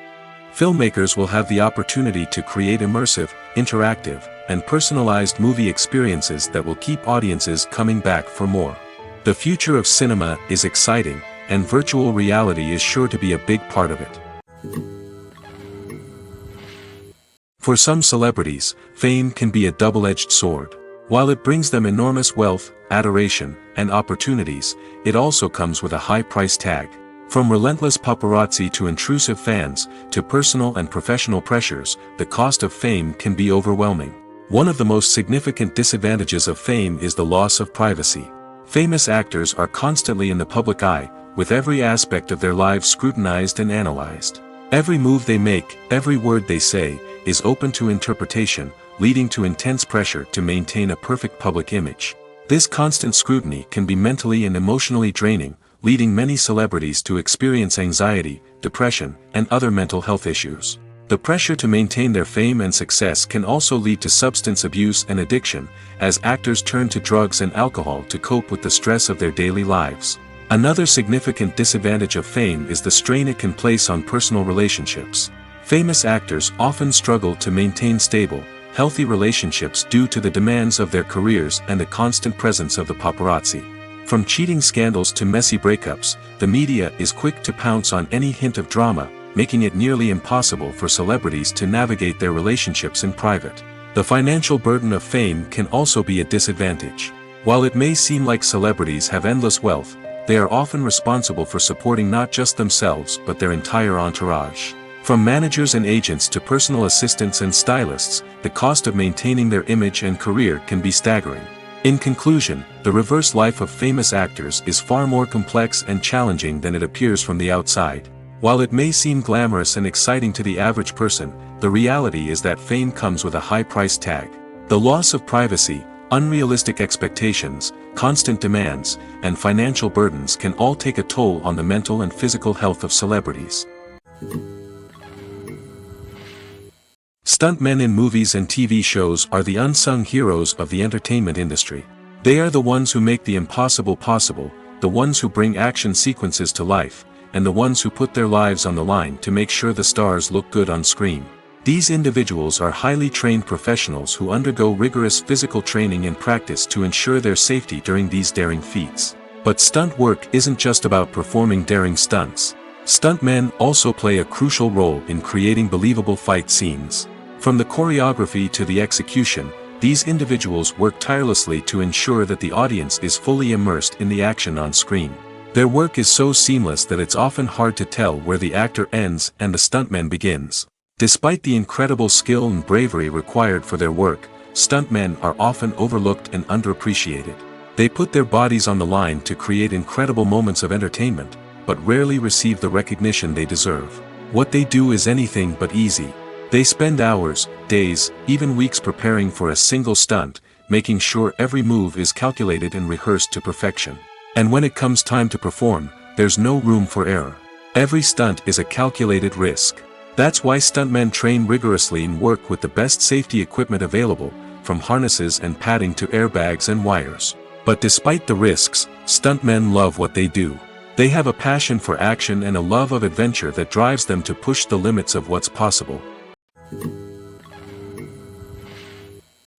Filmmakers will have the opportunity to create immersive, interactive, and personalized movie experiences that will keep audiences coming back for more. The future of cinema is exciting, and virtual reality is sure to be a big part of it. For some celebrities, fame can be a double-edged sword. While it brings them enormous wealth, adoration, and opportunities, it also comes with a high price tag. From relentless paparazzi to intrusive fans, to personal and professional pressures, the cost of fame can be overwhelming. One of the most significant disadvantages of fame is the loss of privacy. Famous actors are constantly in the public eye, with every aspect of their lives scrutinized and analyzed. Every move they make, every word they say, is open to interpretation, leading to intense pressure to maintain a perfect public image. This constant scrutiny can be mentally and emotionally draining, leading many celebrities to experience anxiety, depression, and other mental health issues. The pressure to maintain their fame and success can also lead to substance abuse and addiction, as actors turn to drugs and alcohol to cope with the stress of their daily lives. Another significant disadvantage of fame is the strain it can place on personal relationships. Famous actors often struggle to maintain stable, healthy relationships due to the demands of their careers and the constant presence of the paparazzi. From cheating scandals to messy breakups, the media is quick to pounce on any hint of drama, making it nearly impossible for celebrities to navigate their relationships in private. The financial burden of fame can also be a disadvantage. While it may seem like celebrities have endless wealth, they are often responsible for supporting not just themselves but their entire entourage. From managers and agents to personal assistants and stylists, the cost of maintaining their image and career can be staggering. In conclusion, the reverse life of famous actors is far more complex and challenging than it appears from the outside. While it may seem glamorous and exciting to the average person, the reality is that fame comes with a high price tag. The loss of privacy, unrealistic expectations, constant demands, and financial burdens can all take a toll on the mental and physical health of celebrities. Stuntmen in movies and TV shows are the unsung heroes of the entertainment industry. They are the ones who make the impossible possible, the ones who bring action sequences to life, and the ones who put their lives on the line to make sure the stars look good on screen. These individuals are highly trained professionals who undergo rigorous physical training and practice to ensure their safety during these daring feats. But stunt work isn't just about performing daring stunts. Stuntmen also play a crucial role in creating believable fight scenes. From the choreography to the execution, these individuals work tirelessly to ensure that the audience is fully immersed in the action on screen. Their work is so seamless that it's often hard to tell where the actor ends and the stuntman begins. Despite the incredible skill and bravery required for their work, stuntmen are often overlooked and underappreciated. They put their bodies on the line to create incredible moments of entertainment, but rarely receive the recognition they deserve. What they do is anything but easy. They spend hours, days, even weeks preparing for a single stunt, making sure every move is calculated and rehearsed to perfection. And when it comes time to perform, there's no room for error. Every stunt is a calculated risk. That's why stuntmen train rigorously and work with the best safety equipment available, from harnesses and padding to airbags and wires. But despite the risks, stuntmen love what they do. They have a passion for action and a love of adventure that drives them to push the limits of what's possible.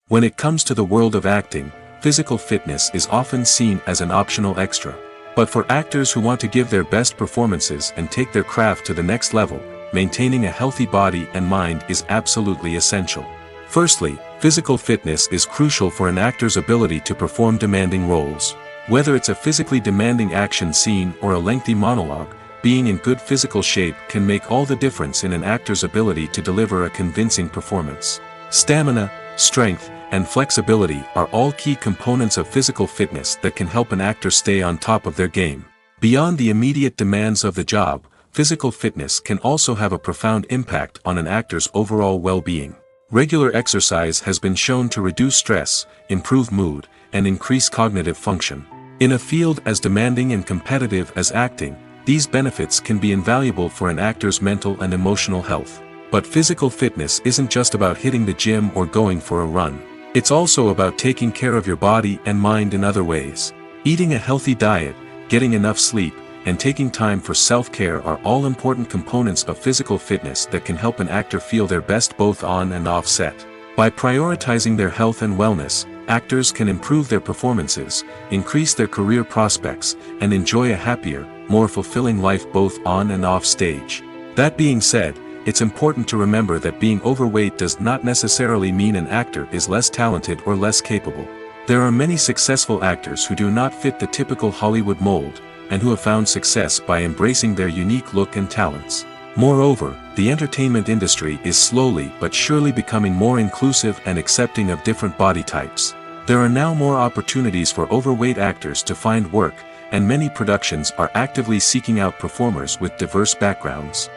When it comes to the world of acting, physical fitness is often seen as an optional extra. But for actors who want to give their best performances and take their craft to the next level, maintaining a healthy body and mind is absolutely essential. Firstly, physical fitness is crucial for an actor's ability to perform demanding roles. Whether it's a physically demanding action scene or a lengthy monologue, being in good physical shape can make all the difference in an actor's ability to deliver a convincing performance. Stamina, strength, and flexibility are all key components of physical fitness that can help an actor stay on top of their game. Beyond the immediate demands of the job, physical fitness can also have a profound impact on an actor's overall well-being. Regular exercise has been shown to reduce stress, improve mood, and increase cognitive function. In a field as demanding and competitive as acting, these benefits can be invaluable for an actor's mental and emotional health. But physical fitness isn't just about hitting the gym or going for a run. It's also about taking care of your body and mind in other ways. Eating a healthy diet, getting enough sleep, and taking time for self-care are all important components of physical fitness that can help an actor feel their best both on and off set. By prioritizing their health and wellness, actors can improve their performances, increase their career prospects, and enjoy a happier, more fulfilling life both on and off stage. That being said, it's important to remember that being overweight does not necessarily mean an actor is less talented or less capable. There are many successful actors who do not fit the typical Hollywood mold, and who have found success by embracing their unique look and talents. Moreover, the entertainment industry is slowly but surely becoming more inclusive and accepting of different body types. There are now more opportunities for overweight actors to find work, and many productions are actively seeking out performers with diverse backgrounds.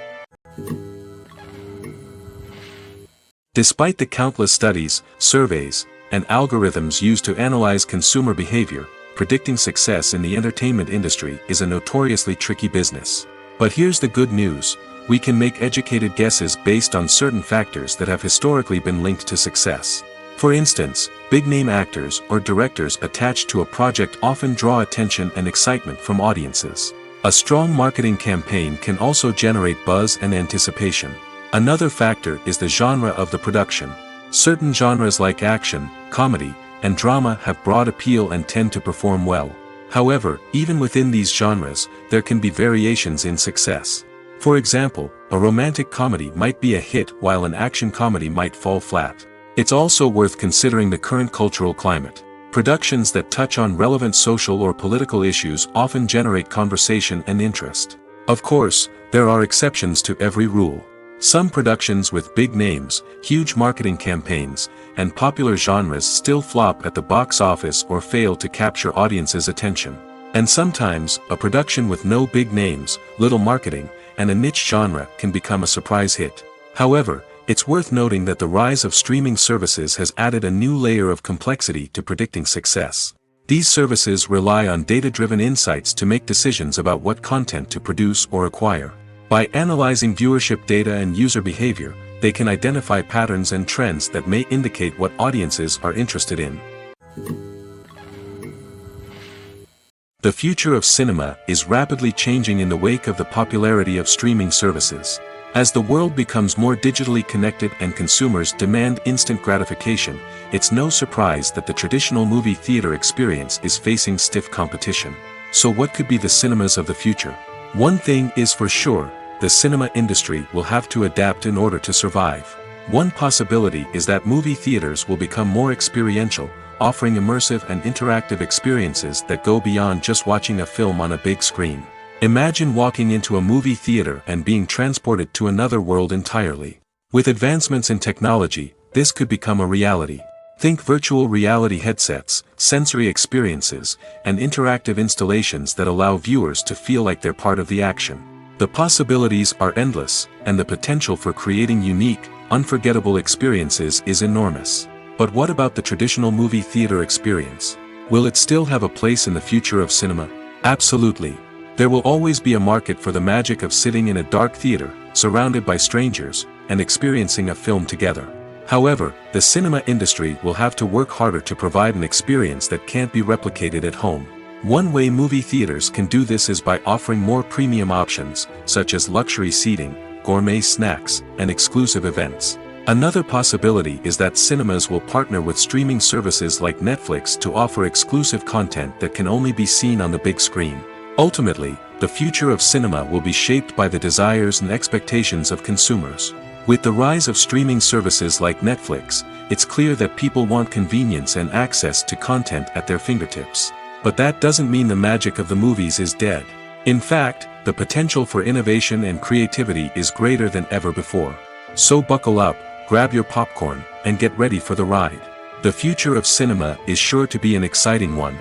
Despite the countless studies, surveys, and algorithms used to analyze consumer behavior, predicting success in the entertainment industry is a notoriously tricky business. But here's the good news: we can make educated guesses based on certain factors that have historically been linked to success. For instance, big-name actors or directors attached to a project often draw attention and excitement from audiences. A strong marketing campaign can also generate buzz and anticipation. Another factor is the genre of the production. Certain genres like action, comedy, and drama have broad appeal and tend to perform well. However, even within these genres, there can be variations in success. For example, a romantic comedy might be a hit while an action comedy might fall flat. It's also worth considering the current cultural climate. Productions that touch on relevant social or political issues often generate conversation and interest. Of course, there are exceptions to every rule. Some productions with big names, huge marketing campaigns, and popular genres still flop at the box office or fail to capture audiences' attention. And sometimes, a production with no big names, little marketing, and a niche genre can become a surprise hit. However, it's worth noting that the rise of streaming services has added a new layer of complexity to predicting success. These services rely on data-driven insights to make decisions about what content to produce or acquire. By analyzing viewership data and user behavior, they can identify patterns and trends that may indicate what audiences are interested in. The future of cinema is rapidly changing in the wake of the popularity of streaming services. As the world becomes more digitally connected and consumers demand instant gratification, it's no surprise that the traditional movie theater experience is facing stiff competition. So what could be the cinemas of the future? One thing is for sure: the cinema industry will have to adapt in order to survive. One possibility is that movie theaters will become more experiential, offering immersive and interactive experiences that go beyond just watching a film on a big screen. Imagine walking into a movie theater and being transported to another world entirely. With advancements in technology, this could become a reality. Think virtual reality headsets, sensory experiences, and interactive installations that allow viewers to feel like they're part of the action. The possibilities are endless, and the potential for creating unique, unforgettable experiences is enormous. But what about the traditional movie theater experience? Will it still have a place in the future of cinema? Absolutely. There will always be a market for the magic of sitting in a dark theater, surrounded by strangers, and experiencing a film together. However, the cinema industry will have to work harder to provide an experience that can't be replicated at home. One way movie theaters can do this is by offering more premium options, such as luxury seating, gourmet snacks, and exclusive events. Another possibility is that cinemas will partner with streaming services like Netflix to offer exclusive content that can only be seen on the big screen. Ultimately, the future of cinema will be shaped by the desires and expectations of consumers. With the rise of streaming services like Netflix, it's clear that people want convenience and access to content at their fingertips. But that doesn't mean the magic of the movies is dead. In fact, the potential for innovation and creativity is greater than ever before. So buckle up, grab your popcorn, and get ready for the ride. The future of cinema is sure to be an exciting one.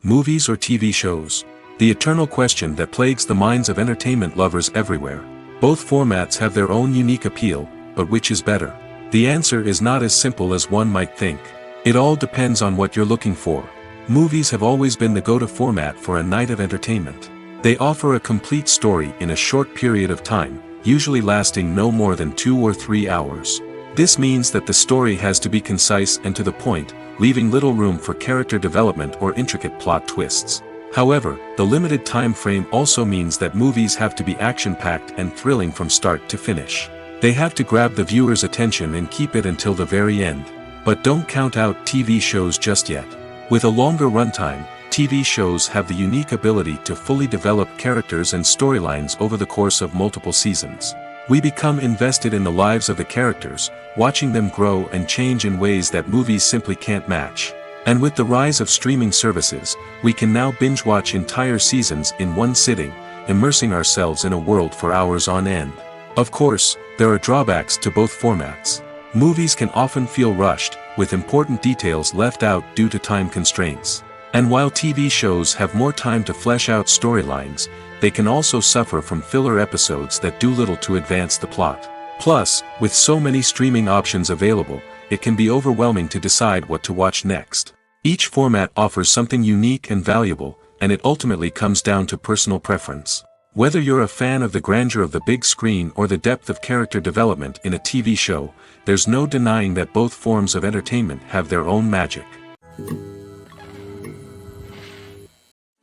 Movies or TV shows? The eternal question that plagues the minds of entertainment lovers everywhere. Both formats have their own unique appeal, but which is better? The answer is not as simple as one might think. It all depends on what you're looking for. Movies have always been the go-to format for a night of entertainment. They offer a complete story in a short period of time, usually lasting no more than 2 or 3 hours. This means that the story has to be concise and to the point, leaving little room for character development or intricate plot twists. However, the limited time frame also means that movies have to be action-packed and thrilling from start to finish. They have to grab the viewer's attention and keep it until the very end. But don't count out TV shows just yet. With a longer runtime, TV shows have the unique ability to fully develop characters and storylines over the course of multiple seasons. We become invested in the lives of the characters, watching them grow and change in ways that movies simply can't match. And with the rise of streaming services, we can now binge-watch entire seasons in one sitting, immersing ourselves in a world for hours on end. Of course, there are drawbacks to both formats. Movies can often feel rushed, with important details left out due to time constraints. And while TV shows have more time to flesh out storylines, they can also suffer from filler episodes that do little to advance the plot. Plus, with so many streaming options available, it can be overwhelming to decide what to watch next. Each format offers something unique and valuable, and it ultimately comes down to personal preference. Whether you're a fan of the grandeur of the big screen or the depth of character development in a TV show, there's no denying that both forms of entertainment have their own magic.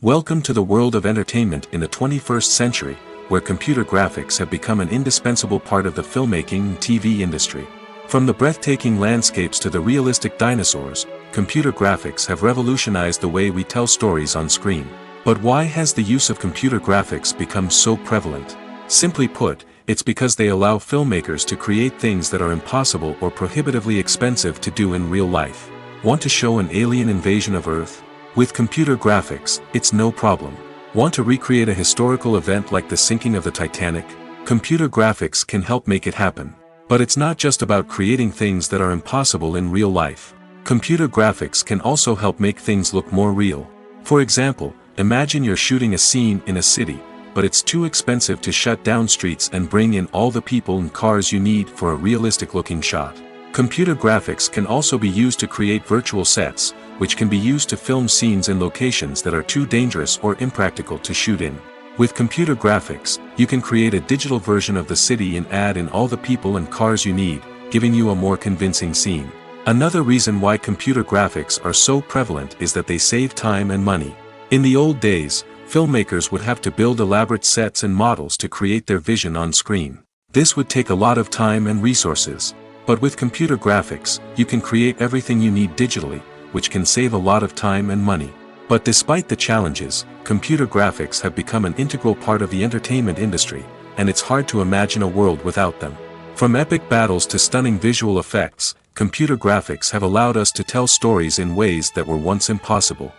Welcome to the world of entertainment in the 21st century, where computer graphics have become an indispensable part of the filmmaking and TV industry. From the breathtaking landscapes to the realistic dinosaurs, computer graphics have revolutionized the way we tell stories on screen. But why has the use of computer graphics become so prevalent? Simply put, it's because they allow filmmakers to create things that are impossible or prohibitively expensive to do in real life. Want to show an alien invasion of Earth? With computer graphics, it's no problem. Want to recreate a historical event like the sinking of the Titanic? Computer graphics can help make it happen. But it's not just about creating things that are impossible in real life. Computer graphics can also help make things look more real. For example, imagine you're shooting a scene in a city, but it's too expensive to shut down streets and bring in all the people and cars you need for a realistic-looking shot. Computer graphics can also be used to create virtual sets, which can be used to film scenes in locations that are too dangerous or impractical to shoot in. With computer graphics, you can create a digital version of the city and add in all the people and cars you need, giving you a more convincing scene. Another reason why computer graphics are so prevalent is that they save time and money. In the old days, filmmakers would have to build elaborate sets and models to create their vision on screen. This would take a lot of time and resources. But with computer graphics, you can create everything you need digitally, which can save a lot of time and money. But despite the challenges, computer graphics have become an integral part of the entertainment industry, and it's hard to imagine a world without them. From epic battles to stunning visual effects, computer graphics have allowed us to tell stories in ways that were once impossible.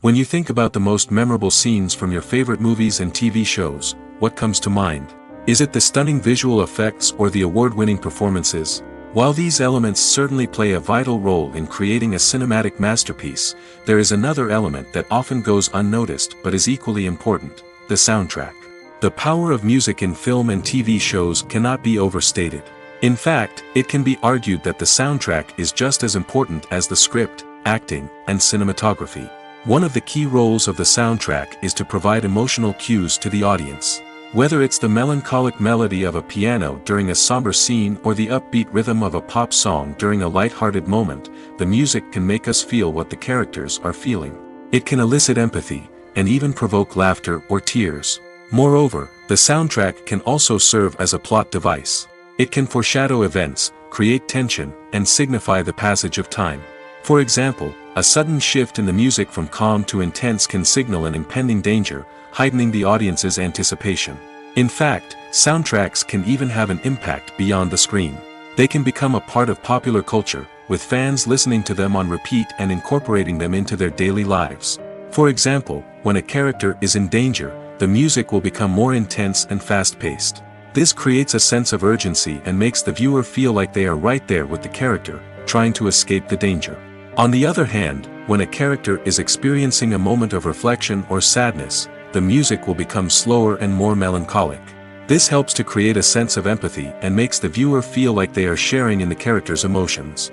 When you think about the most memorable scenes from your favorite movies and TV shows, what comes to mind? Is it the stunning visual effects or the award-winning performances? While these elements certainly play a vital role in creating a cinematic masterpiece, there is another element that often goes unnoticed but is equally important: the soundtrack. The power of music in film and TV shows cannot be overstated. In fact, it can be argued that the soundtrack is just as important as the script, acting, and cinematography. One of the key roles of the soundtrack is to provide emotional cues to the audience. Whether it's the melancholic melody of a piano during a somber scene or the upbeat rhythm of a pop song during a light-hearted moment, the music can make us feel what the characters are feeling. It can elicit empathy, and even provoke laughter or tears. Moreover, the soundtrack can also serve as a plot device. It can foreshadow events, create tension, and signify the passage of time. For example, a sudden shift in the music from calm to intense can signal an impending danger, heightening the audience's anticipation. In fact, soundtracks can even have an impact beyond the screen. They can become a part of popular culture, with fans listening to them on repeat and incorporating them into their daily lives. For example, when a character is in danger, the music will become more intense and fast-paced. This creates a sense of urgency and makes the viewer feel like they are right there with the character, trying to escape the danger. On the other hand, when a character is experiencing a moment of reflection or sadness, the music will become slower and more melancholic. This helps to create a sense of empathy and makes the viewer feel like they are sharing in the character's emotions.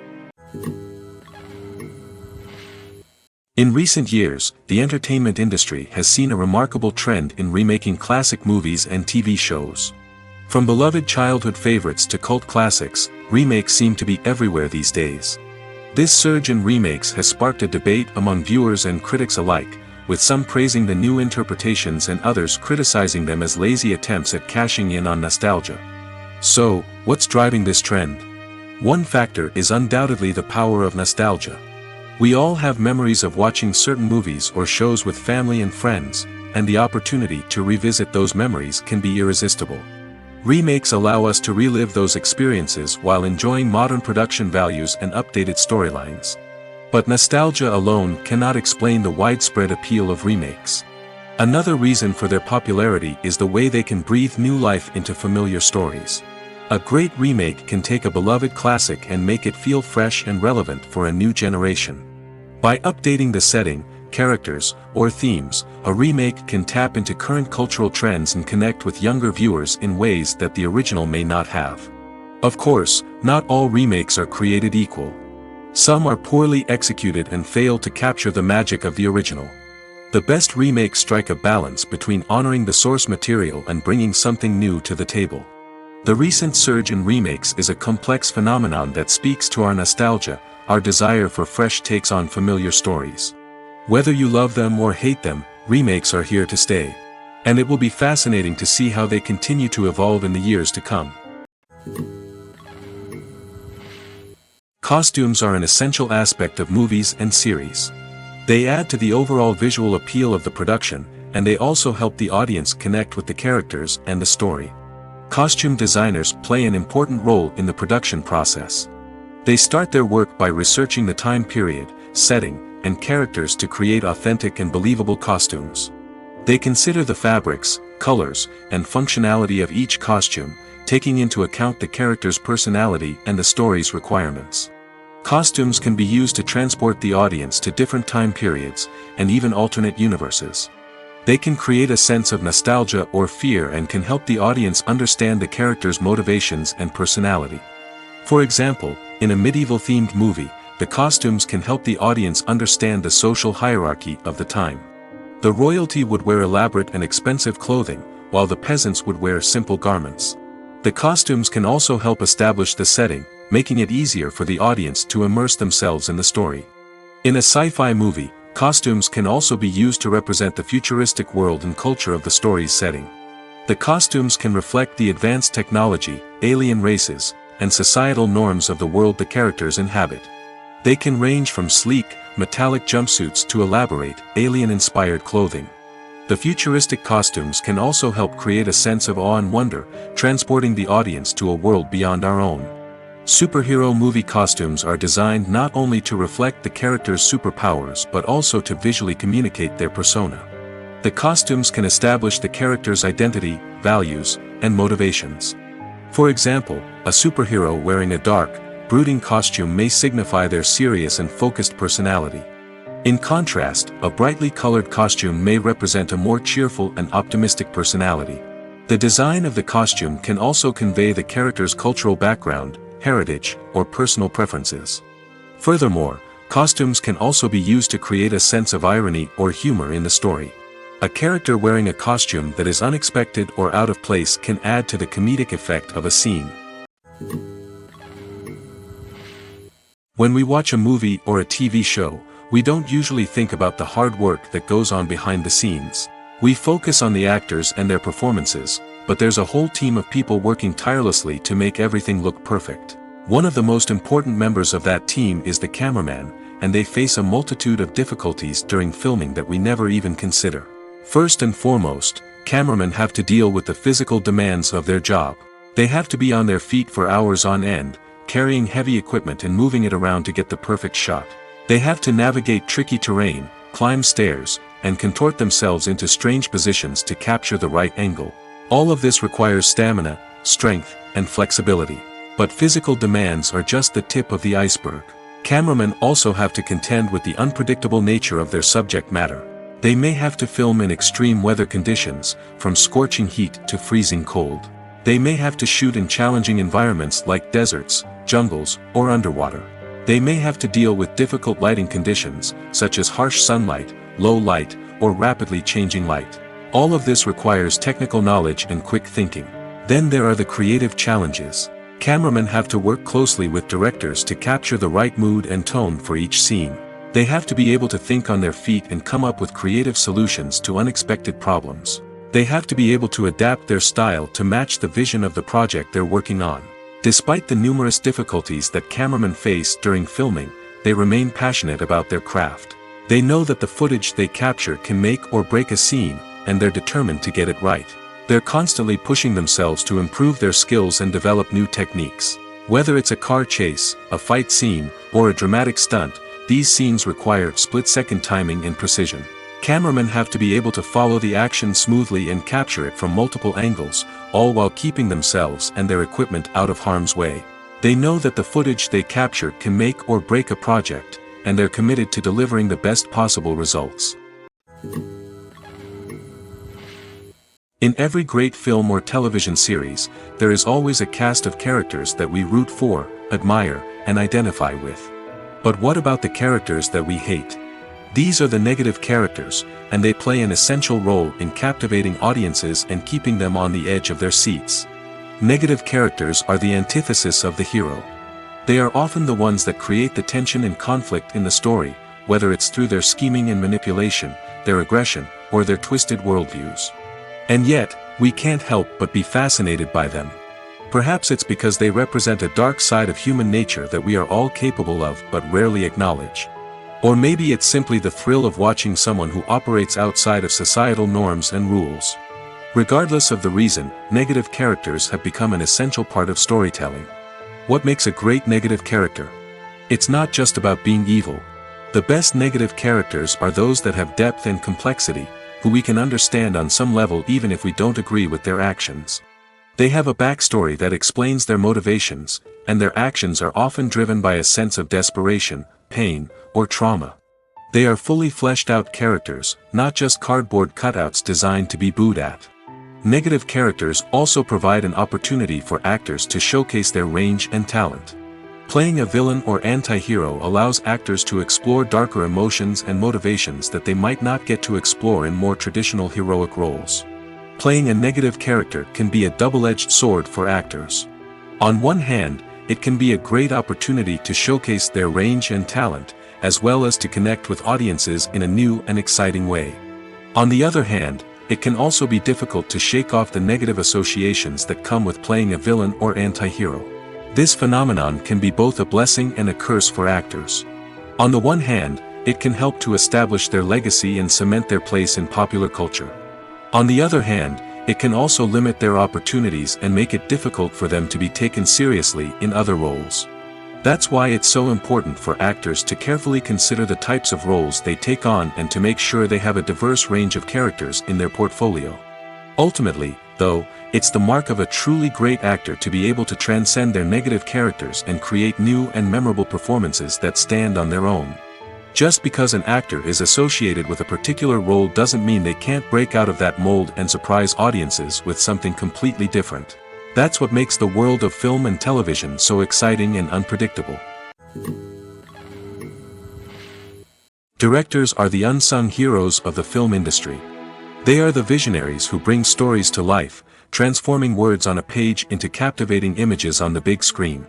In recent years, the entertainment industry has seen a remarkable trend in remaking classic movies and TV shows. From beloved childhood favorites to cult classics, remakes seem to be everywhere these days. This surge in remakes has sparked a debate among viewers and critics alike, with some praising the new interpretations and others criticizing them as lazy attempts at cashing in on nostalgia. So, what's driving this trend? One factor is undoubtedly the power of nostalgia. We all have memories of watching certain movies or shows with family and friends, and the opportunity to revisit those memories can be irresistible. Remakes allow us to relive those experiences while enjoying modern production values and updated storylines. But nostalgia alone cannot explain the widespread appeal of remakes. Another reason for their popularity is the way they can breathe new life into familiar stories. A great remake can take a beloved classic and make it feel fresh and relevant for a new generation. By updating the setting, characters, or themes, a remake can tap into current cultural trends and connect with younger viewers in ways that the original may not have. Of course, not all remakes are created equal. Some are poorly executed and fail to capture the magic of the original. The best remakes strike a balance between honoring the source material and bringing something new to the table. The recent surge in remakes is a complex phenomenon that speaks to our nostalgia, our desire for fresh takes on familiar stories. Whether you love them or hate them, remakes are here to stay. And it will be fascinating to see how they continue to evolve in the years to come. Costumes are an essential aspect of movies and series. They add to the overall visual appeal of the production, and they also help the audience connect with the characters and the story. Costume designers play an important role in the production process. They start their work by researching the time period, setting, and characters to create authentic and believable costumes. They consider the fabrics, colors, and functionality of each costume, taking into account the character's personality and the story's requirements. Costumes can be used to transport the audience to different time periods, and even alternate universes. They can create a sense of nostalgia or fear and can help the audience understand the character's motivations and personality. For example, in a medieval-themed movie, the costumes can help the audience understand the social hierarchy of the time. The royalty would wear elaborate and expensive clothing, while the peasants would wear simple garments. The costumes can also help establish the setting, making it easier for the audience to immerse themselves in the story. In a sci-fi movie, costumes can also be used to represent the futuristic world and culture of the story's setting. The costumes can reflect the advanced technology, alien races, and societal norms of the world the characters inhabit. They can range from sleek, metallic jumpsuits to elaborate, alien-inspired clothing. The futuristic costumes can also help create a sense of awe and wonder, transporting the audience to a world beyond our own. Superhero movie costumes are designed not only to reflect the character's superpowers but also to visually communicate their persona. The costumes can establish the character's identity, values, and motivations. For example, a superhero wearing a dark, brooding costume may signify their serious and focused personality. In contrast, a brightly colored costume may represent a more cheerful and optimistic personality. The design of the costume can also convey the character's cultural background, heritage, or personal preferences. Furthermore, Costumes can also be used to create a sense of irony or humor in the story. A character wearing a costume that is unexpected or out of place can add to the comedic effect of a scene. When we watch a movie or a TV show, we don't usually think about the hard work that goes on behind the scenes. We focus on the actors and their performances, but there's a whole team of people working tirelessly to make everything look perfect. One of the most important members of that team is the cameraman, and they face a multitude of difficulties during filming that we never even consider. First and foremost, cameramen have to deal with the physical demands of their job. They have to be on their feet for hours on end, carrying heavy equipment and moving it around to get the perfect shot. They have to navigate tricky terrain, climb stairs, and contort themselves into strange positions to capture the right angle. All of this requires stamina, strength, and flexibility. But physical demands are just the tip of the iceberg. Cameramen also have to contend with the unpredictable nature of their subject matter. They may have to film in extreme weather conditions, from scorching heat to freezing cold. They may have to shoot in challenging environments like deserts, jungles, or underwater. They may have to deal with difficult lighting conditions, such as harsh sunlight, low light, or rapidly changing light. All of this requires technical knowledge and quick thinking. Then there are the creative challenges. Cameramen have to work closely with directors to capture the right mood and tone for each scene. They have to be able to think on their feet and come up with creative solutions to unexpected problems. They have to be able to adapt their style to match the vision of the project they're working on. Despite the numerous difficulties that cameramen face during filming, they remain passionate about their craft. They know that the footage they capture can make or break a scene, and they're determined to get it right. They're constantly pushing themselves to improve their skills and develop new techniques. Whether it's a car chase, a fight scene, or a dramatic stunt, these scenes require split-second timing and precision. Cameramen have to be able to follow the action smoothly and capture it from multiple angles, all while keeping themselves and their equipment out of harm's way. They know that the footage they capture can make or break a project, and they're committed to delivering the best possible results. In every great film or television series, there is always a cast of characters that we root for, admire, and identify with. But what about the characters that we hate? These are the negative characters, and they play an essential role in captivating audiences and keeping them on the edge of their seats. Negative characters are the antithesis of the hero. They are often the ones that create the tension and conflict in the story, whether it's through their scheming and manipulation, their aggression, or their twisted worldviews. And yet, we can't help but be fascinated by them. Perhaps it's because they represent a dark side of human nature that we are all capable of but rarely acknowledge. Or maybe it's simply the thrill of watching someone who operates outside of societal norms and rules. Regardless of the reason, negative characters have become an essential part of storytelling. What makes a great negative character? It's not just about being evil. The best negative characters are those that have depth and complexity, who we can understand on some level even if we don't agree with their actions. They have a backstory that explains their motivations, and their actions are often driven by a sense of desperation, pain, or trauma. They are fully fleshed out characters, not just cardboard cutouts designed to be booed at. Negative characters also provide an opportunity for actors to showcase their range and talent. Playing a villain or anti-hero allows actors to explore darker emotions and motivations that they might not get to explore in more traditional heroic roles. Playing a negative character can be a double-edged sword for actors. On one hand, it can be a great opportunity to showcase their range and talent, as well as to connect with audiences in a new and exciting way. On the other hand, it can also be difficult to shake off the negative associations that come with playing a villain or anti-hero. This phenomenon can be both a blessing and a curse for actors. On the one hand, it can help to establish their legacy and cement their place in popular culture. On the other hand, it can also limit their opportunities and make it difficult for them to be taken seriously in other roles. That's why it's so important for actors to carefully consider the types of roles they take on and to make sure they have a diverse range of characters in their portfolio. Ultimately, though, it's the mark of a truly great actor to be able to transcend their negative characters and create new and memorable performances that stand on their own. Just because an actor is associated with a particular role doesn't mean they can't break out of that mold and surprise audiences with something completely different. That's what makes the world of film and television so exciting and unpredictable. Directors are the unsung heroes of the film industry. They are the visionaries who bring stories to life, transforming words on a page into captivating images on the big screen.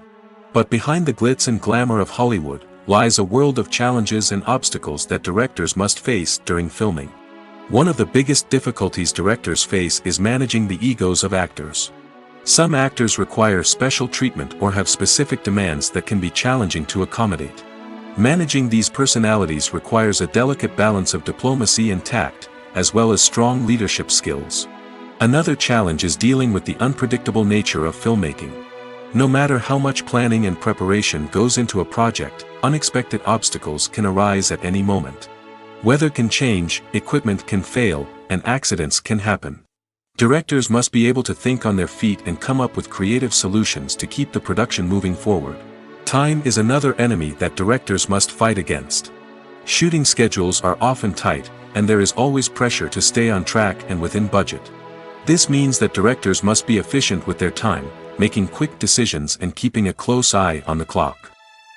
But behind the glitz and glamour of Hollywood lies a world of challenges and obstacles that directors must face during filming. One of the biggest difficulties directors face is managing the egos of actors. Some actors require special treatment or have specific demands that can be challenging to accommodate. Managing these personalities requires a delicate balance of diplomacy and tact, as well as strong leadership skills. Another challenge is dealing with the unpredictable nature of filmmaking. No matter how much planning and preparation goes into a project, unexpected obstacles can arise at any moment. Weather can change, equipment can fail, and accidents can happen. Directors must be able to think on their feet and come up with creative solutions to keep the production moving forward. Time is another enemy that directors must fight against. Shooting schedules are often tight, and there is always pressure to stay on track and within budget. This means that directors must be efficient with their time, making quick decisions and keeping a close eye on the clock.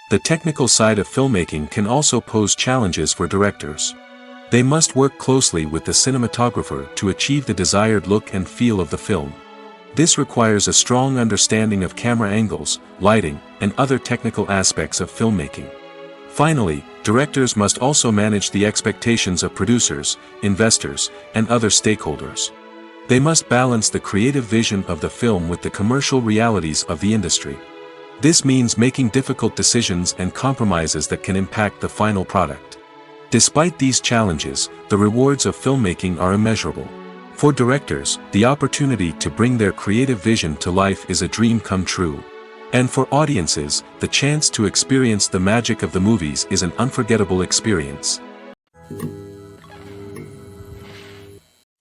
The technical side of filmmaking can also pose challenges for directors. They must work closely with the cinematographer to achieve the desired look and feel of the film. This requires a strong understanding of camera angles, lighting, and other technical aspects of filmmaking. Finally, directors must also manage the expectations of producers, investors, and other stakeholders. They must balance the creative vision of the film with the commercial realities of the industry. This means making difficult decisions and compromises that can impact the final product. Despite these challenges, the rewards of filmmaking are immeasurable. For directors, the opportunity to bring their creative vision to life is a dream come true. And for audiences, the chance to experience the magic of the movies is an unforgettable experience.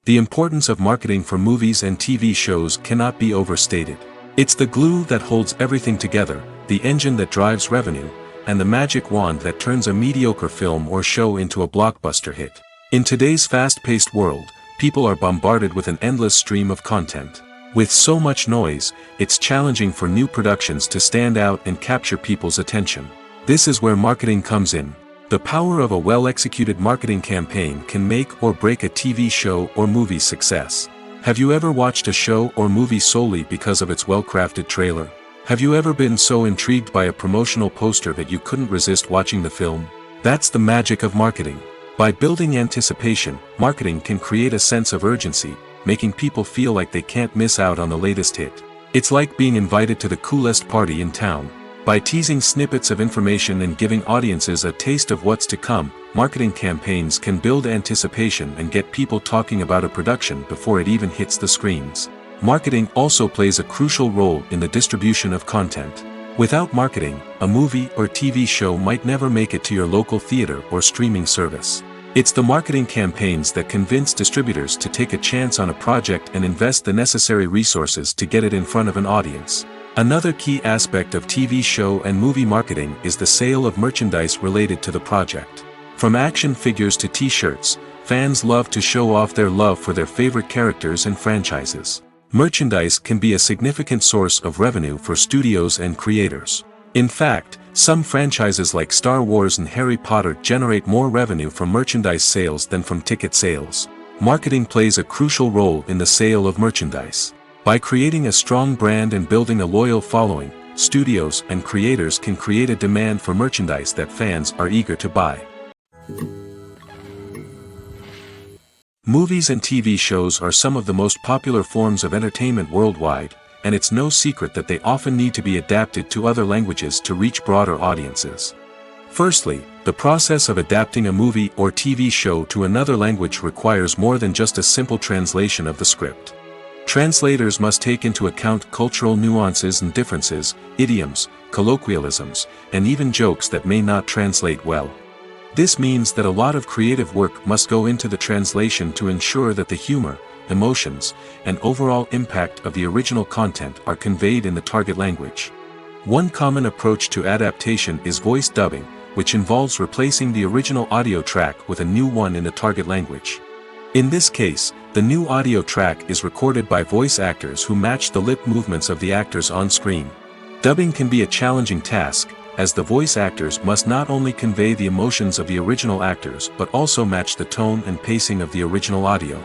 The importance of marketing for movies and TV shows cannot be overstated. It's the glue that holds everything together, the engine that drives revenue, and the magic wand that turns a mediocre film or show into a blockbuster hit. In today's fast-paced world, people are bombarded with an endless stream of content. With so much noise, it's challenging for new productions to stand out and capture people's attention. This is where marketing comes in. The power of a well-executed marketing campaign can make or break a TV show or movie's success. Have you ever watched a show or movie solely because of its well-crafted trailer? Have you ever been so intrigued by a promotional poster that you couldn't resist watching the film? That's the magic of marketing. By building anticipation, marketing can create a sense of urgency, making people feel like they can't miss out on the latest hit. It's like being invited to the coolest party in town. By teasing snippets of information and giving audiences a taste of what's to come, marketing campaigns can build anticipation and get people talking about a production before it even hits the screens. Marketing also plays a crucial role in the distribution of content. Without marketing, a movie or TV show might never make it to your local theater or streaming service. It's the marketing campaigns that convince distributors to take a chance on a project and invest the necessary resources to get it in front of an audience. Another key aspect of TV show and movie marketing is the sale of merchandise related to the project. From action figures to t-shirts, fans love to show off their love for their favorite characters and franchises. Merchandise can be a significant source of revenue for studios and creators. In fact, some franchises like Star Wars and Harry Potter generate more revenue from merchandise sales than from ticket sales. Marketing plays a crucial role in the sale of merchandise. By creating a strong brand and building a loyal following, studios and creators can create a demand for merchandise that fans are eager to buy. Movies and TV shows are some of the most popular forms of entertainment worldwide, and it's no secret that they often need to be adapted to other languages to reach broader audiences. Firstly, the process of adapting a movie or TV show to another language requires more than just a simple translation of the script. Translators must take into account cultural nuances and differences, idioms, colloquialisms, and even jokes that may not translate well. This means that a lot of creative work must go into the translation to ensure that the humor, emotions, and overall impact of the original content are conveyed in the target language. One common approach to adaptation is voice dubbing, which involves replacing the original audio track with a new one in the target language. In this case, the new audio track is recorded by voice actors who match the lip movements of the actors on screen. Dubbing can be a challenging task, as the voice actors must not only convey the emotions of the original actors but also match the tone and pacing of the original audio.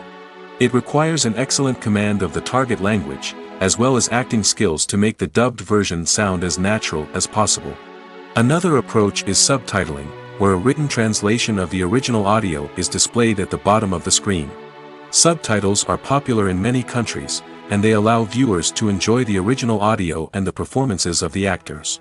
It requires an excellent command of the target language, as well as acting skills to make the dubbed version sound as natural as possible. Another approach is subtitling, where a written translation of the original audio is displayed at the bottom of the screen. Subtitles are popular in many countries, and they allow viewers to enjoy the original audio and the performances of the actors.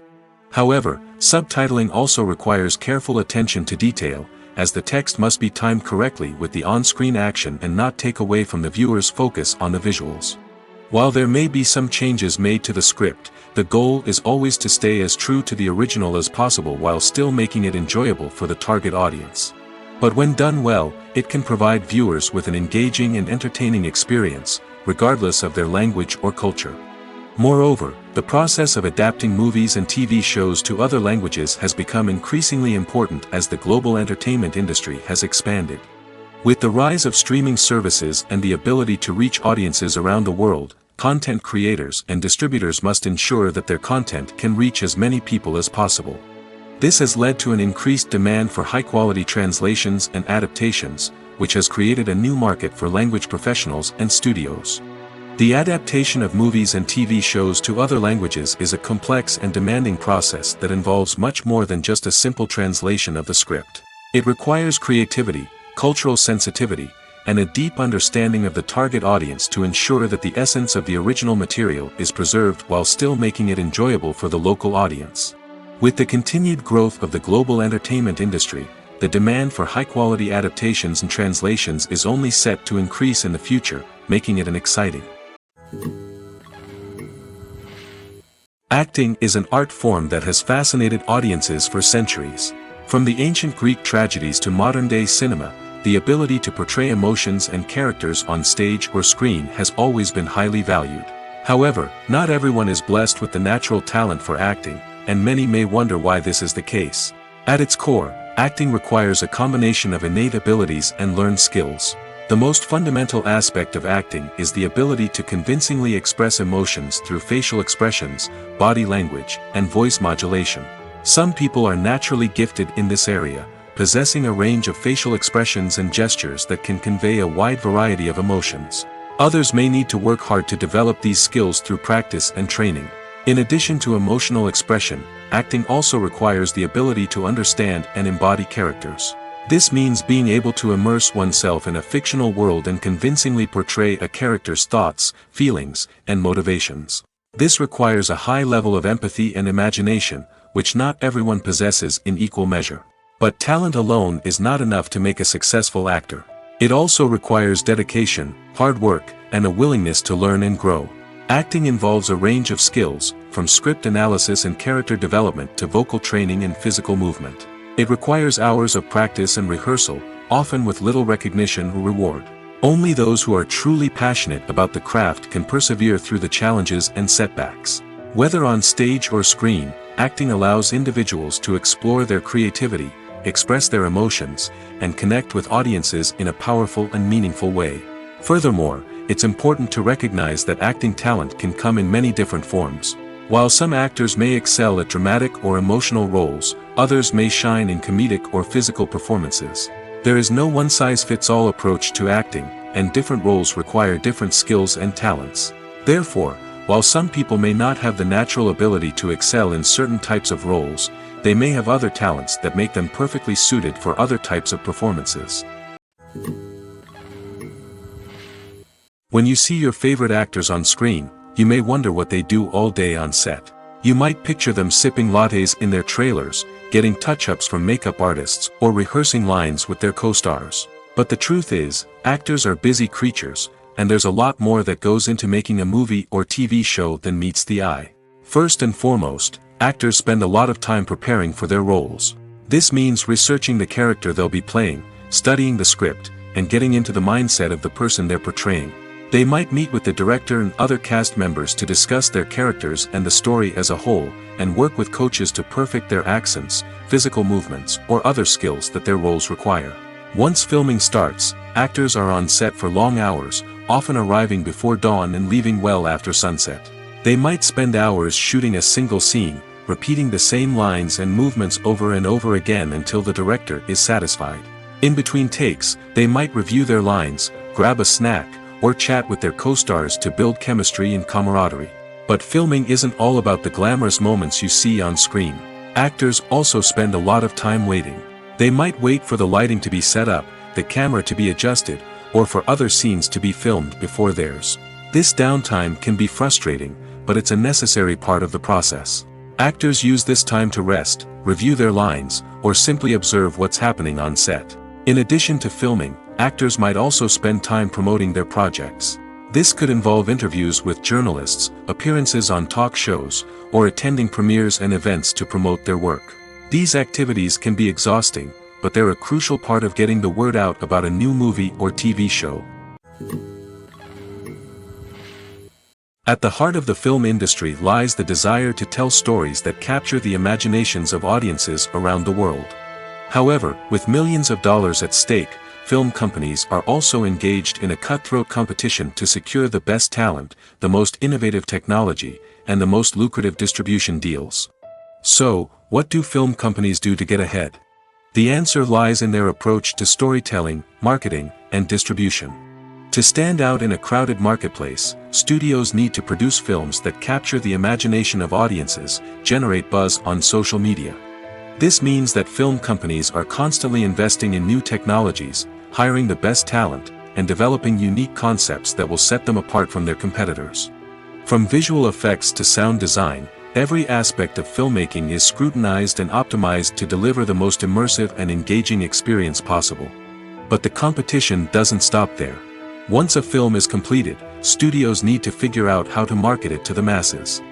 However, subtitling also requires careful attention to detail, as the text must be timed correctly with the on-screen action and not take away from the viewer's focus on the visuals. While there may be some changes made to the script, the goal is always to stay as true to the original as possible while still making it enjoyable for the target audience. But when done well, it can provide viewers with an engaging and entertaining experience, regardless of their language or culture. Moreover, the process of adapting movies and TV shows to other languages has become increasingly important as the global entertainment industry has expanded. With the rise of streaming services and the ability to reach audiences around the world, content creators and distributors must ensure that their content can reach as many people as possible. This has led to an increased demand for high-quality translations and adaptations, which has created a new market for language professionals and studios. The adaptation of movies and TV shows to other languages is a complex and demanding process that involves much more than just a simple translation of the script. It requires creativity, cultural sensitivity, and a deep understanding of the target audience to ensure that the essence of the original material is preserved while still making it enjoyable for the local audience. With the continued growth of the global entertainment industry, the demand for high-quality adaptations and translations is only set to increase in the future, making it an exciting. Acting is an art form that has fascinated audiences for centuries. From the ancient Greek tragedies to modern-day cinema, the ability to portray emotions and characters on stage or screen has always been highly valued. However, not everyone is blessed with the natural talent for acting, and many may wonder why this is the case. At its core, acting requires a combination of innate abilities and learned skills. The most fundamental aspect of acting is the ability to convincingly express emotions through facial expressions, body language, and voice modulation. Some people are naturally gifted in this area, possessing a range of facial expressions and gestures that can convey a wide variety of emotions. Others may need to work hard to develop these skills through practice and training. In addition to emotional expression, acting also requires the ability to understand and embody characters. This means being able to immerse oneself in a fictional world and convincingly portray a character's thoughts, feelings, and motivations. This requires a high level of empathy and imagination, which not everyone possesses in equal measure. But talent alone is not enough to make a successful actor. It also requires dedication, hard work, and a willingness to learn and grow. Acting involves a range of skills, from script analysis and character development to vocal training and physical movement. It requires hours of practice and rehearsal, often with little recognition or reward. Only those who are truly passionate about the craft can persevere through the challenges and setbacks. Whether on stage or screen, acting allows individuals to explore their creativity, express their emotions, and connect with audiences in a powerful and meaningful way. Furthermore, it's important to recognize that acting talent can come in many different forms. While some actors may excel at dramatic or emotional roles, others may shine in comedic or physical performances. There is no one-size-fits-all approach to acting, and different roles require different skills and talents. Therefore, while some people may not have the natural ability to excel in certain types of roles, they may have other talents that make them perfectly suited for other types of performances. When you see your favorite actors on screen, you may wonder what they do all day on set. You might picture them sipping lattes in their trailers, getting touch-ups from makeup artists, or rehearsing lines with their co-stars. But the truth is, actors are busy creatures, and there's a lot more that goes into making a movie or TV show than meets the eye. First and foremost, actors spend a lot of time preparing for their roles. This means researching the character they'll be playing, studying the script, and getting into the mindset of the person they're portraying. They might meet with the director and other cast members to discuss their characters and the story as a whole, and work with coaches to perfect their accents, physical movements, or other skills that their roles require. Once filming starts, actors are on set for long hours, often arriving before dawn and leaving well after sunset. They might spend hours shooting a single scene, repeating the same lines and movements over and over again until the director is satisfied. In between takes, they might review their lines, grab a snack, or chat with their co-stars to build chemistry and camaraderie. But filming isn't all about the glamorous moments you see on screen. Actors also spend a lot of time waiting. They might wait for the lighting to be set up, the camera to be adjusted, or for other scenes to be filmed before theirs. This downtime can be frustrating, but it's a necessary part of the process. Actors use this time to rest, review their lines, or simply observe what's happening on set. In addition to filming, actors might also spend time promoting their projects. This could involve interviews with journalists, appearances on talk shows, or attending premieres and events to promote their work. These activities can be exhausting, but they're a crucial part of getting the word out about a new movie or TV show. At the heart of the film industry lies the desire to tell stories that capture the imaginations of audiences around the world. However, with millions of dollars at stake, film companies are also engaged in a cutthroat competition to secure the best talent, the most innovative technology, and the most lucrative distribution deals. So, what do film companies do to get ahead? The answer lies in their approach to storytelling, marketing, and distribution. To stand out in a crowded marketplace, studios need to produce films that capture the imagination of audiences, generate buzz on social media. This means that film companies are constantly investing in new technologies, hiring the best talent, and developing unique concepts that will set them apart from their competitors. From visual effects to sound design, every aspect of filmmaking is scrutinized and optimized to deliver the most immersive and engaging experience possible. But the competition doesn't stop there. Once a film is completed, studios need to figure out how to market it to the masses.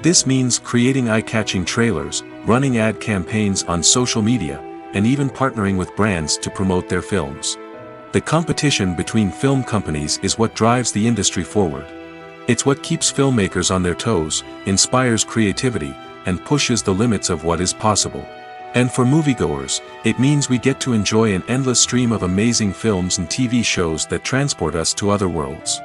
This means creating eye-catching trailers, running ad campaigns on social media, and even partnering with brands to promote their films. The competition between film companies is what drives the industry forward. It's what keeps filmmakers on their toes, inspires creativity, and pushes the limits of what is possible. And for moviegoers, it means we get to enjoy an endless stream of amazing films and TV shows that transport us to other worlds.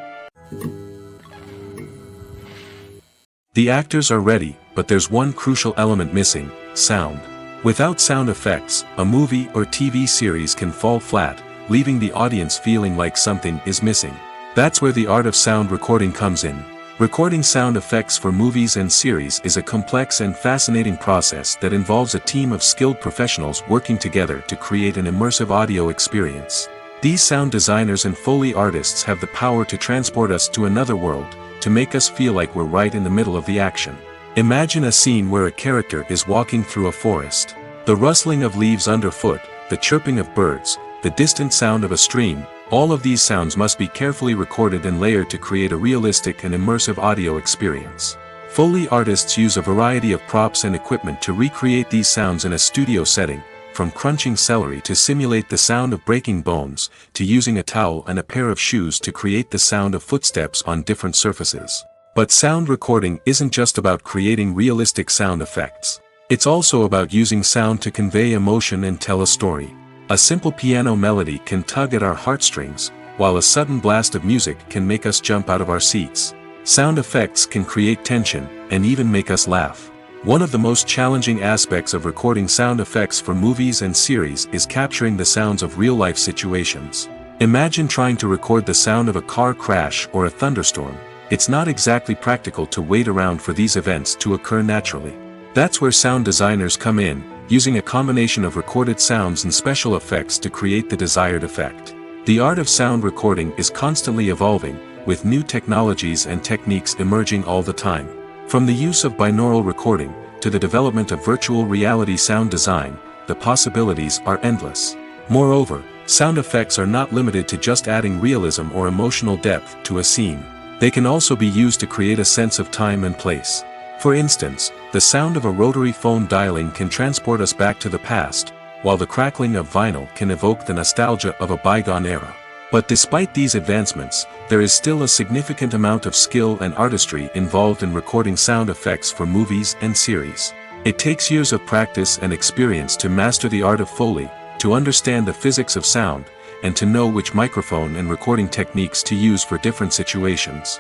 The actors are ready, but there's one crucial element missing: sound. Without sound effects, a movie or TV series can fall flat, leaving the audience feeling like something is missing. That's where the art of sound recording comes in. Recording sound effects for movies and series is a complex and fascinating process that involves a team of skilled professionals working together to create an immersive audio experience. These sound designers and Foley artists have the power to transport us to another world, to make us feel like we're right in the middle of the action. Imagine a scene where a character is walking through a forest. The rustling of leaves underfoot, the chirping of birds, the distant sound of a stream, all of these sounds must be carefully recorded and layered to create a realistic and immersive audio experience. Foley artists use a variety of props and equipment to recreate these sounds in a studio setting, from crunching celery to simulate the sound of breaking bones, to using a towel and a pair of shoes to create the sound of footsteps on different surfaces. But sound recording isn't just about creating realistic sound effects. It's also about using sound to convey emotion and tell a story. A simple piano melody can tug at our heartstrings, while a sudden blast of music can make us jump out of our seats. Sound effects can create tension, and even make us laugh. One of the most challenging aspects of recording sound effects for movies and series is capturing the sounds of real-life situations. Imagine trying to record the sound of a car crash or a thunderstorm. It's not exactly practical to wait around for these events to occur naturally. That's where sound designers come in, using a combination of recorded sounds and special effects to create the desired effect. The art of sound recording is constantly evolving, with new technologies and techniques emerging all the time. From the use of binaural recording, to the development of virtual reality sound design, the possibilities are endless. Moreover, sound effects are not limited to just adding realism or emotional depth to a scene. They can also be used to create a sense of time and place. For instance, the sound of a rotary phone dialing can transport us back to the past, while the crackling of vinyl can evoke the nostalgia of a bygone era. But despite these advancements, there is still a significant amount of skill and artistry involved in recording sound effects for movies and series. It takes years of practice and experience to master the art of Foley, to understand the physics of sound, and to know which microphone and recording techniques to use for different situations.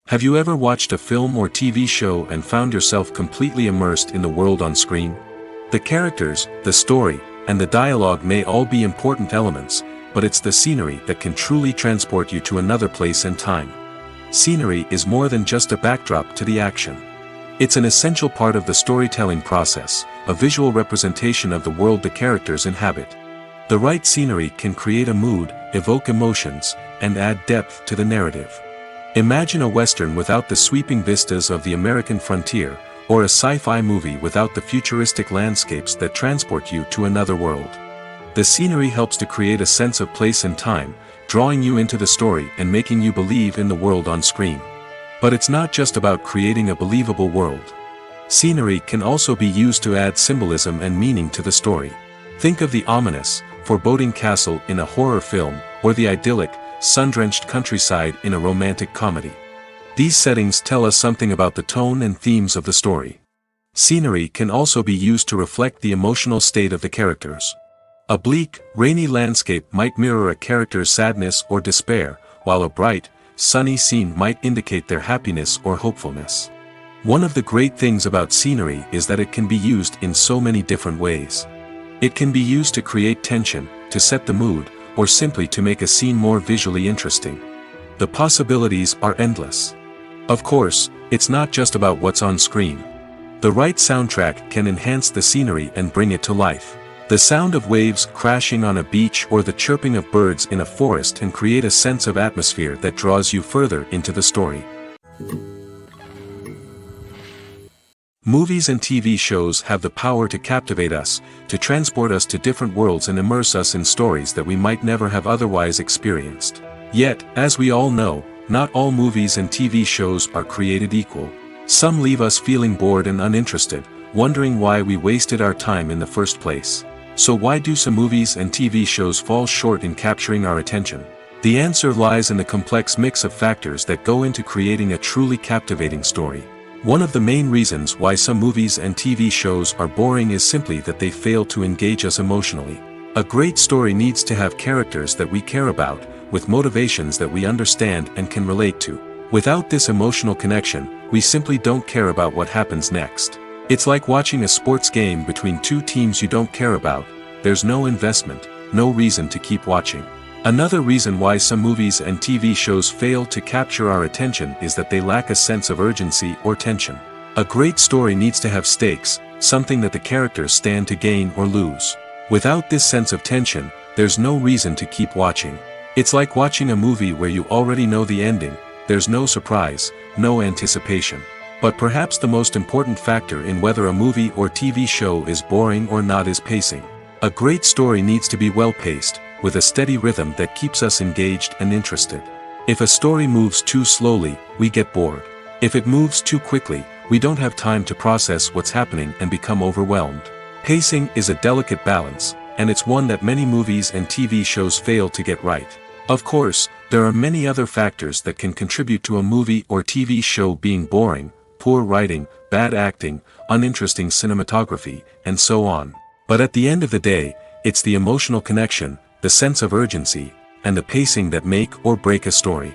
Have you ever watched a film or TV show and found yourself completely immersed in the world on screen? The characters, the story, and the dialogue may all be important elements, but it's the scenery that can truly transport you to another place and time. Scenery is more than just a backdrop to the action. It's an essential part of the storytelling process, a visual representation of the world the characters inhabit. The right scenery can create a mood, evoke emotions, and add depth to the narrative. Imagine a Western without the sweeping vistas of the American frontier, or a sci-fi movie without the futuristic landscapes that transport you to another world. The scenery helps to create a sense of place and time, drawing you into the story and making you believe in the world on screen. But it's not just about creating a believable world. Scenery can also be used to add symbolism and meaning to the story. Think of the ominous, foreboding castle in a horror film, or the idyllic, sun-drenched countryside in a romantic comedy. These settings tell us something about the tone and themes of the story. Scenery can also be used to reflect the emotional state of the characters. A bleak, rainy landscape might mirror a character's sadness or despair, while a bright, sunny scene might indicate their happiness or hopefulness. One of the great things about scenery is that it can be used in so many different ways. It can be used to create tension, to set the mood, or simply to make a scene more visually interesting. The possibilities are endless. Of course, it's not just about what's on screen. The right soundtrack can enhance the scenery and bring it to life. The sound of waves crashing on a beach or the chirping of birds in a forest can create a sense of atmosphere that draws you further into the story. Movies and TV shows have the power to captivate us, to transport us to different worlds and immerse us in stories that we might never have otherwise experienced. Yet, as we all know, not all movies and TV shows are created equal. Some leave us feeling bored and uninterested, wondering why we wasted our time in the first place. So why do some movies and TV shows fall short in capturing our attention? The answer lies in the complex mix of factors that go into creating a truly captivating story. One of the main reasons why some movies and TV shows are boring is simply that they fail to engage us emotionally. A great story needs to have characters that we care about, with motivations that we understand and can relate to. Without this emotional connection, we simply don't care about what happens next. It's like watching a sports game between two teams you don't care about. There's no investment, no reason to keep watching. Another reason why some movies and TV shows fail to capture our attention is that they lack a sense of urgency or tension. A great story needs to have stakes, something that the characters stand to gain or lose. Without this sense of tension, there's no reason to keep watching. It's like watching a movie where you already know the ending. There's no surprise, no anticipation. But perhaps the most important factor in whether a movie or TV show is boring or not is pacing. A great story needs to be well-paced, with a steady rhythm that keeps us engaged and interested. If a story moves too slowly, we get bored. If it moves too quickly, we don't have time to process what's happening and become overwhelmed. Pacing is a delicate balance, and it's one that many movies and TV shows fail to get right. Of course, there are many other factors that can contribute to a movie or TV show being boring: poor writing, bad acting, uninteresting cinematography, and so on. But at the end of the day, it's the emotional connection, the sense of urgency, and the pacing that make or break a story.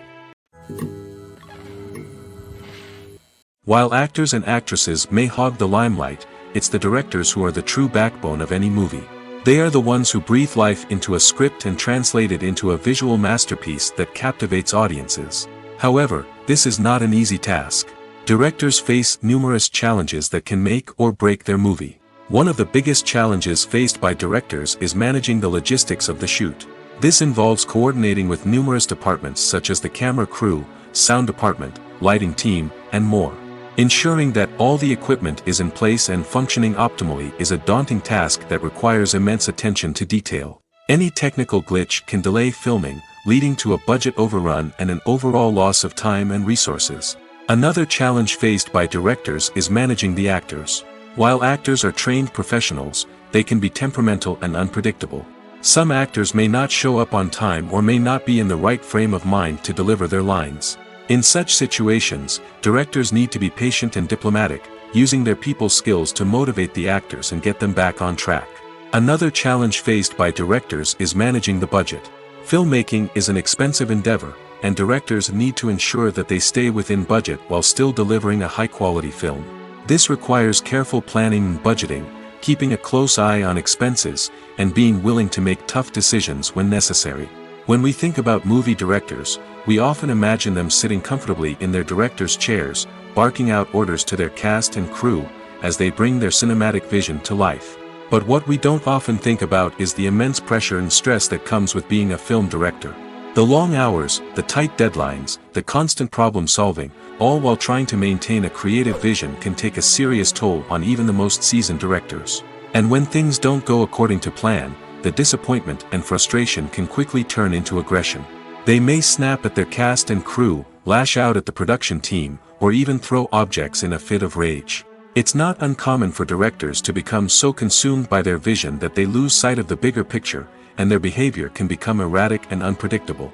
While actors and actresses may hog the limelight, it's the directors who are the true backbone of any movie. They are the ones who breathe life into a script and translate it into a visual masterpiece that captivates audiences. However, this is not an easy task. Directors face numerous challenges that can make or break their movie. One of the biggest challenges faced by directors is managing the logistics of the shoot. This involves coordinating with numerous departments such as the camera crew, sound department, lighting team, and more. Ensuring that all the equipment is in place and functioning optimally is a daunting task that requires immense attention to detail. Any technical glitch can delay filming, leading to a budget overrun and an overall loss of time and resources. Another challenge faced by directors is managing the actors. While actors are trained professionals, they can be temperamental and unpredictable. Some actors may not show up on time or may not be in the right frame of mind to deliver their lines. In such situations, directors need to be patient and diplomatic, using their people skills to motivate the actors and get them back on track. Another challenge faced by directors is managing the budget. Filmmaking is an expensive endeavor, and directors need to ensure that they stay within budget while still delivering a high-quality film. This requires careful planning and budgeting, keeping a close eye on expenses, and being willing to make tough decisions when necessary. When we think about movie directors, we often imagine them sitting comfortably in their director's chairs, barking out orders to their cast and crew, as they bring their cinematic vision to life. But what we don't often think about is the immense pressure and stress that comes with being a film director. The long hours, the tight deadlines, the constant problem solving, all while trying to maintain a creative vision can take a serious toll on even the most seasoned directors. And when things don't go according to plan, the disappointment and frustration can quickly turn into aggression. They may snap at their cast and crew, lash out at the production team, or even throw objects in a fit of rage. It's not uncommon for directors to become so consumed by their vision that they lose sight of the bigger picture, and their behavior can become erratic and unpredictable.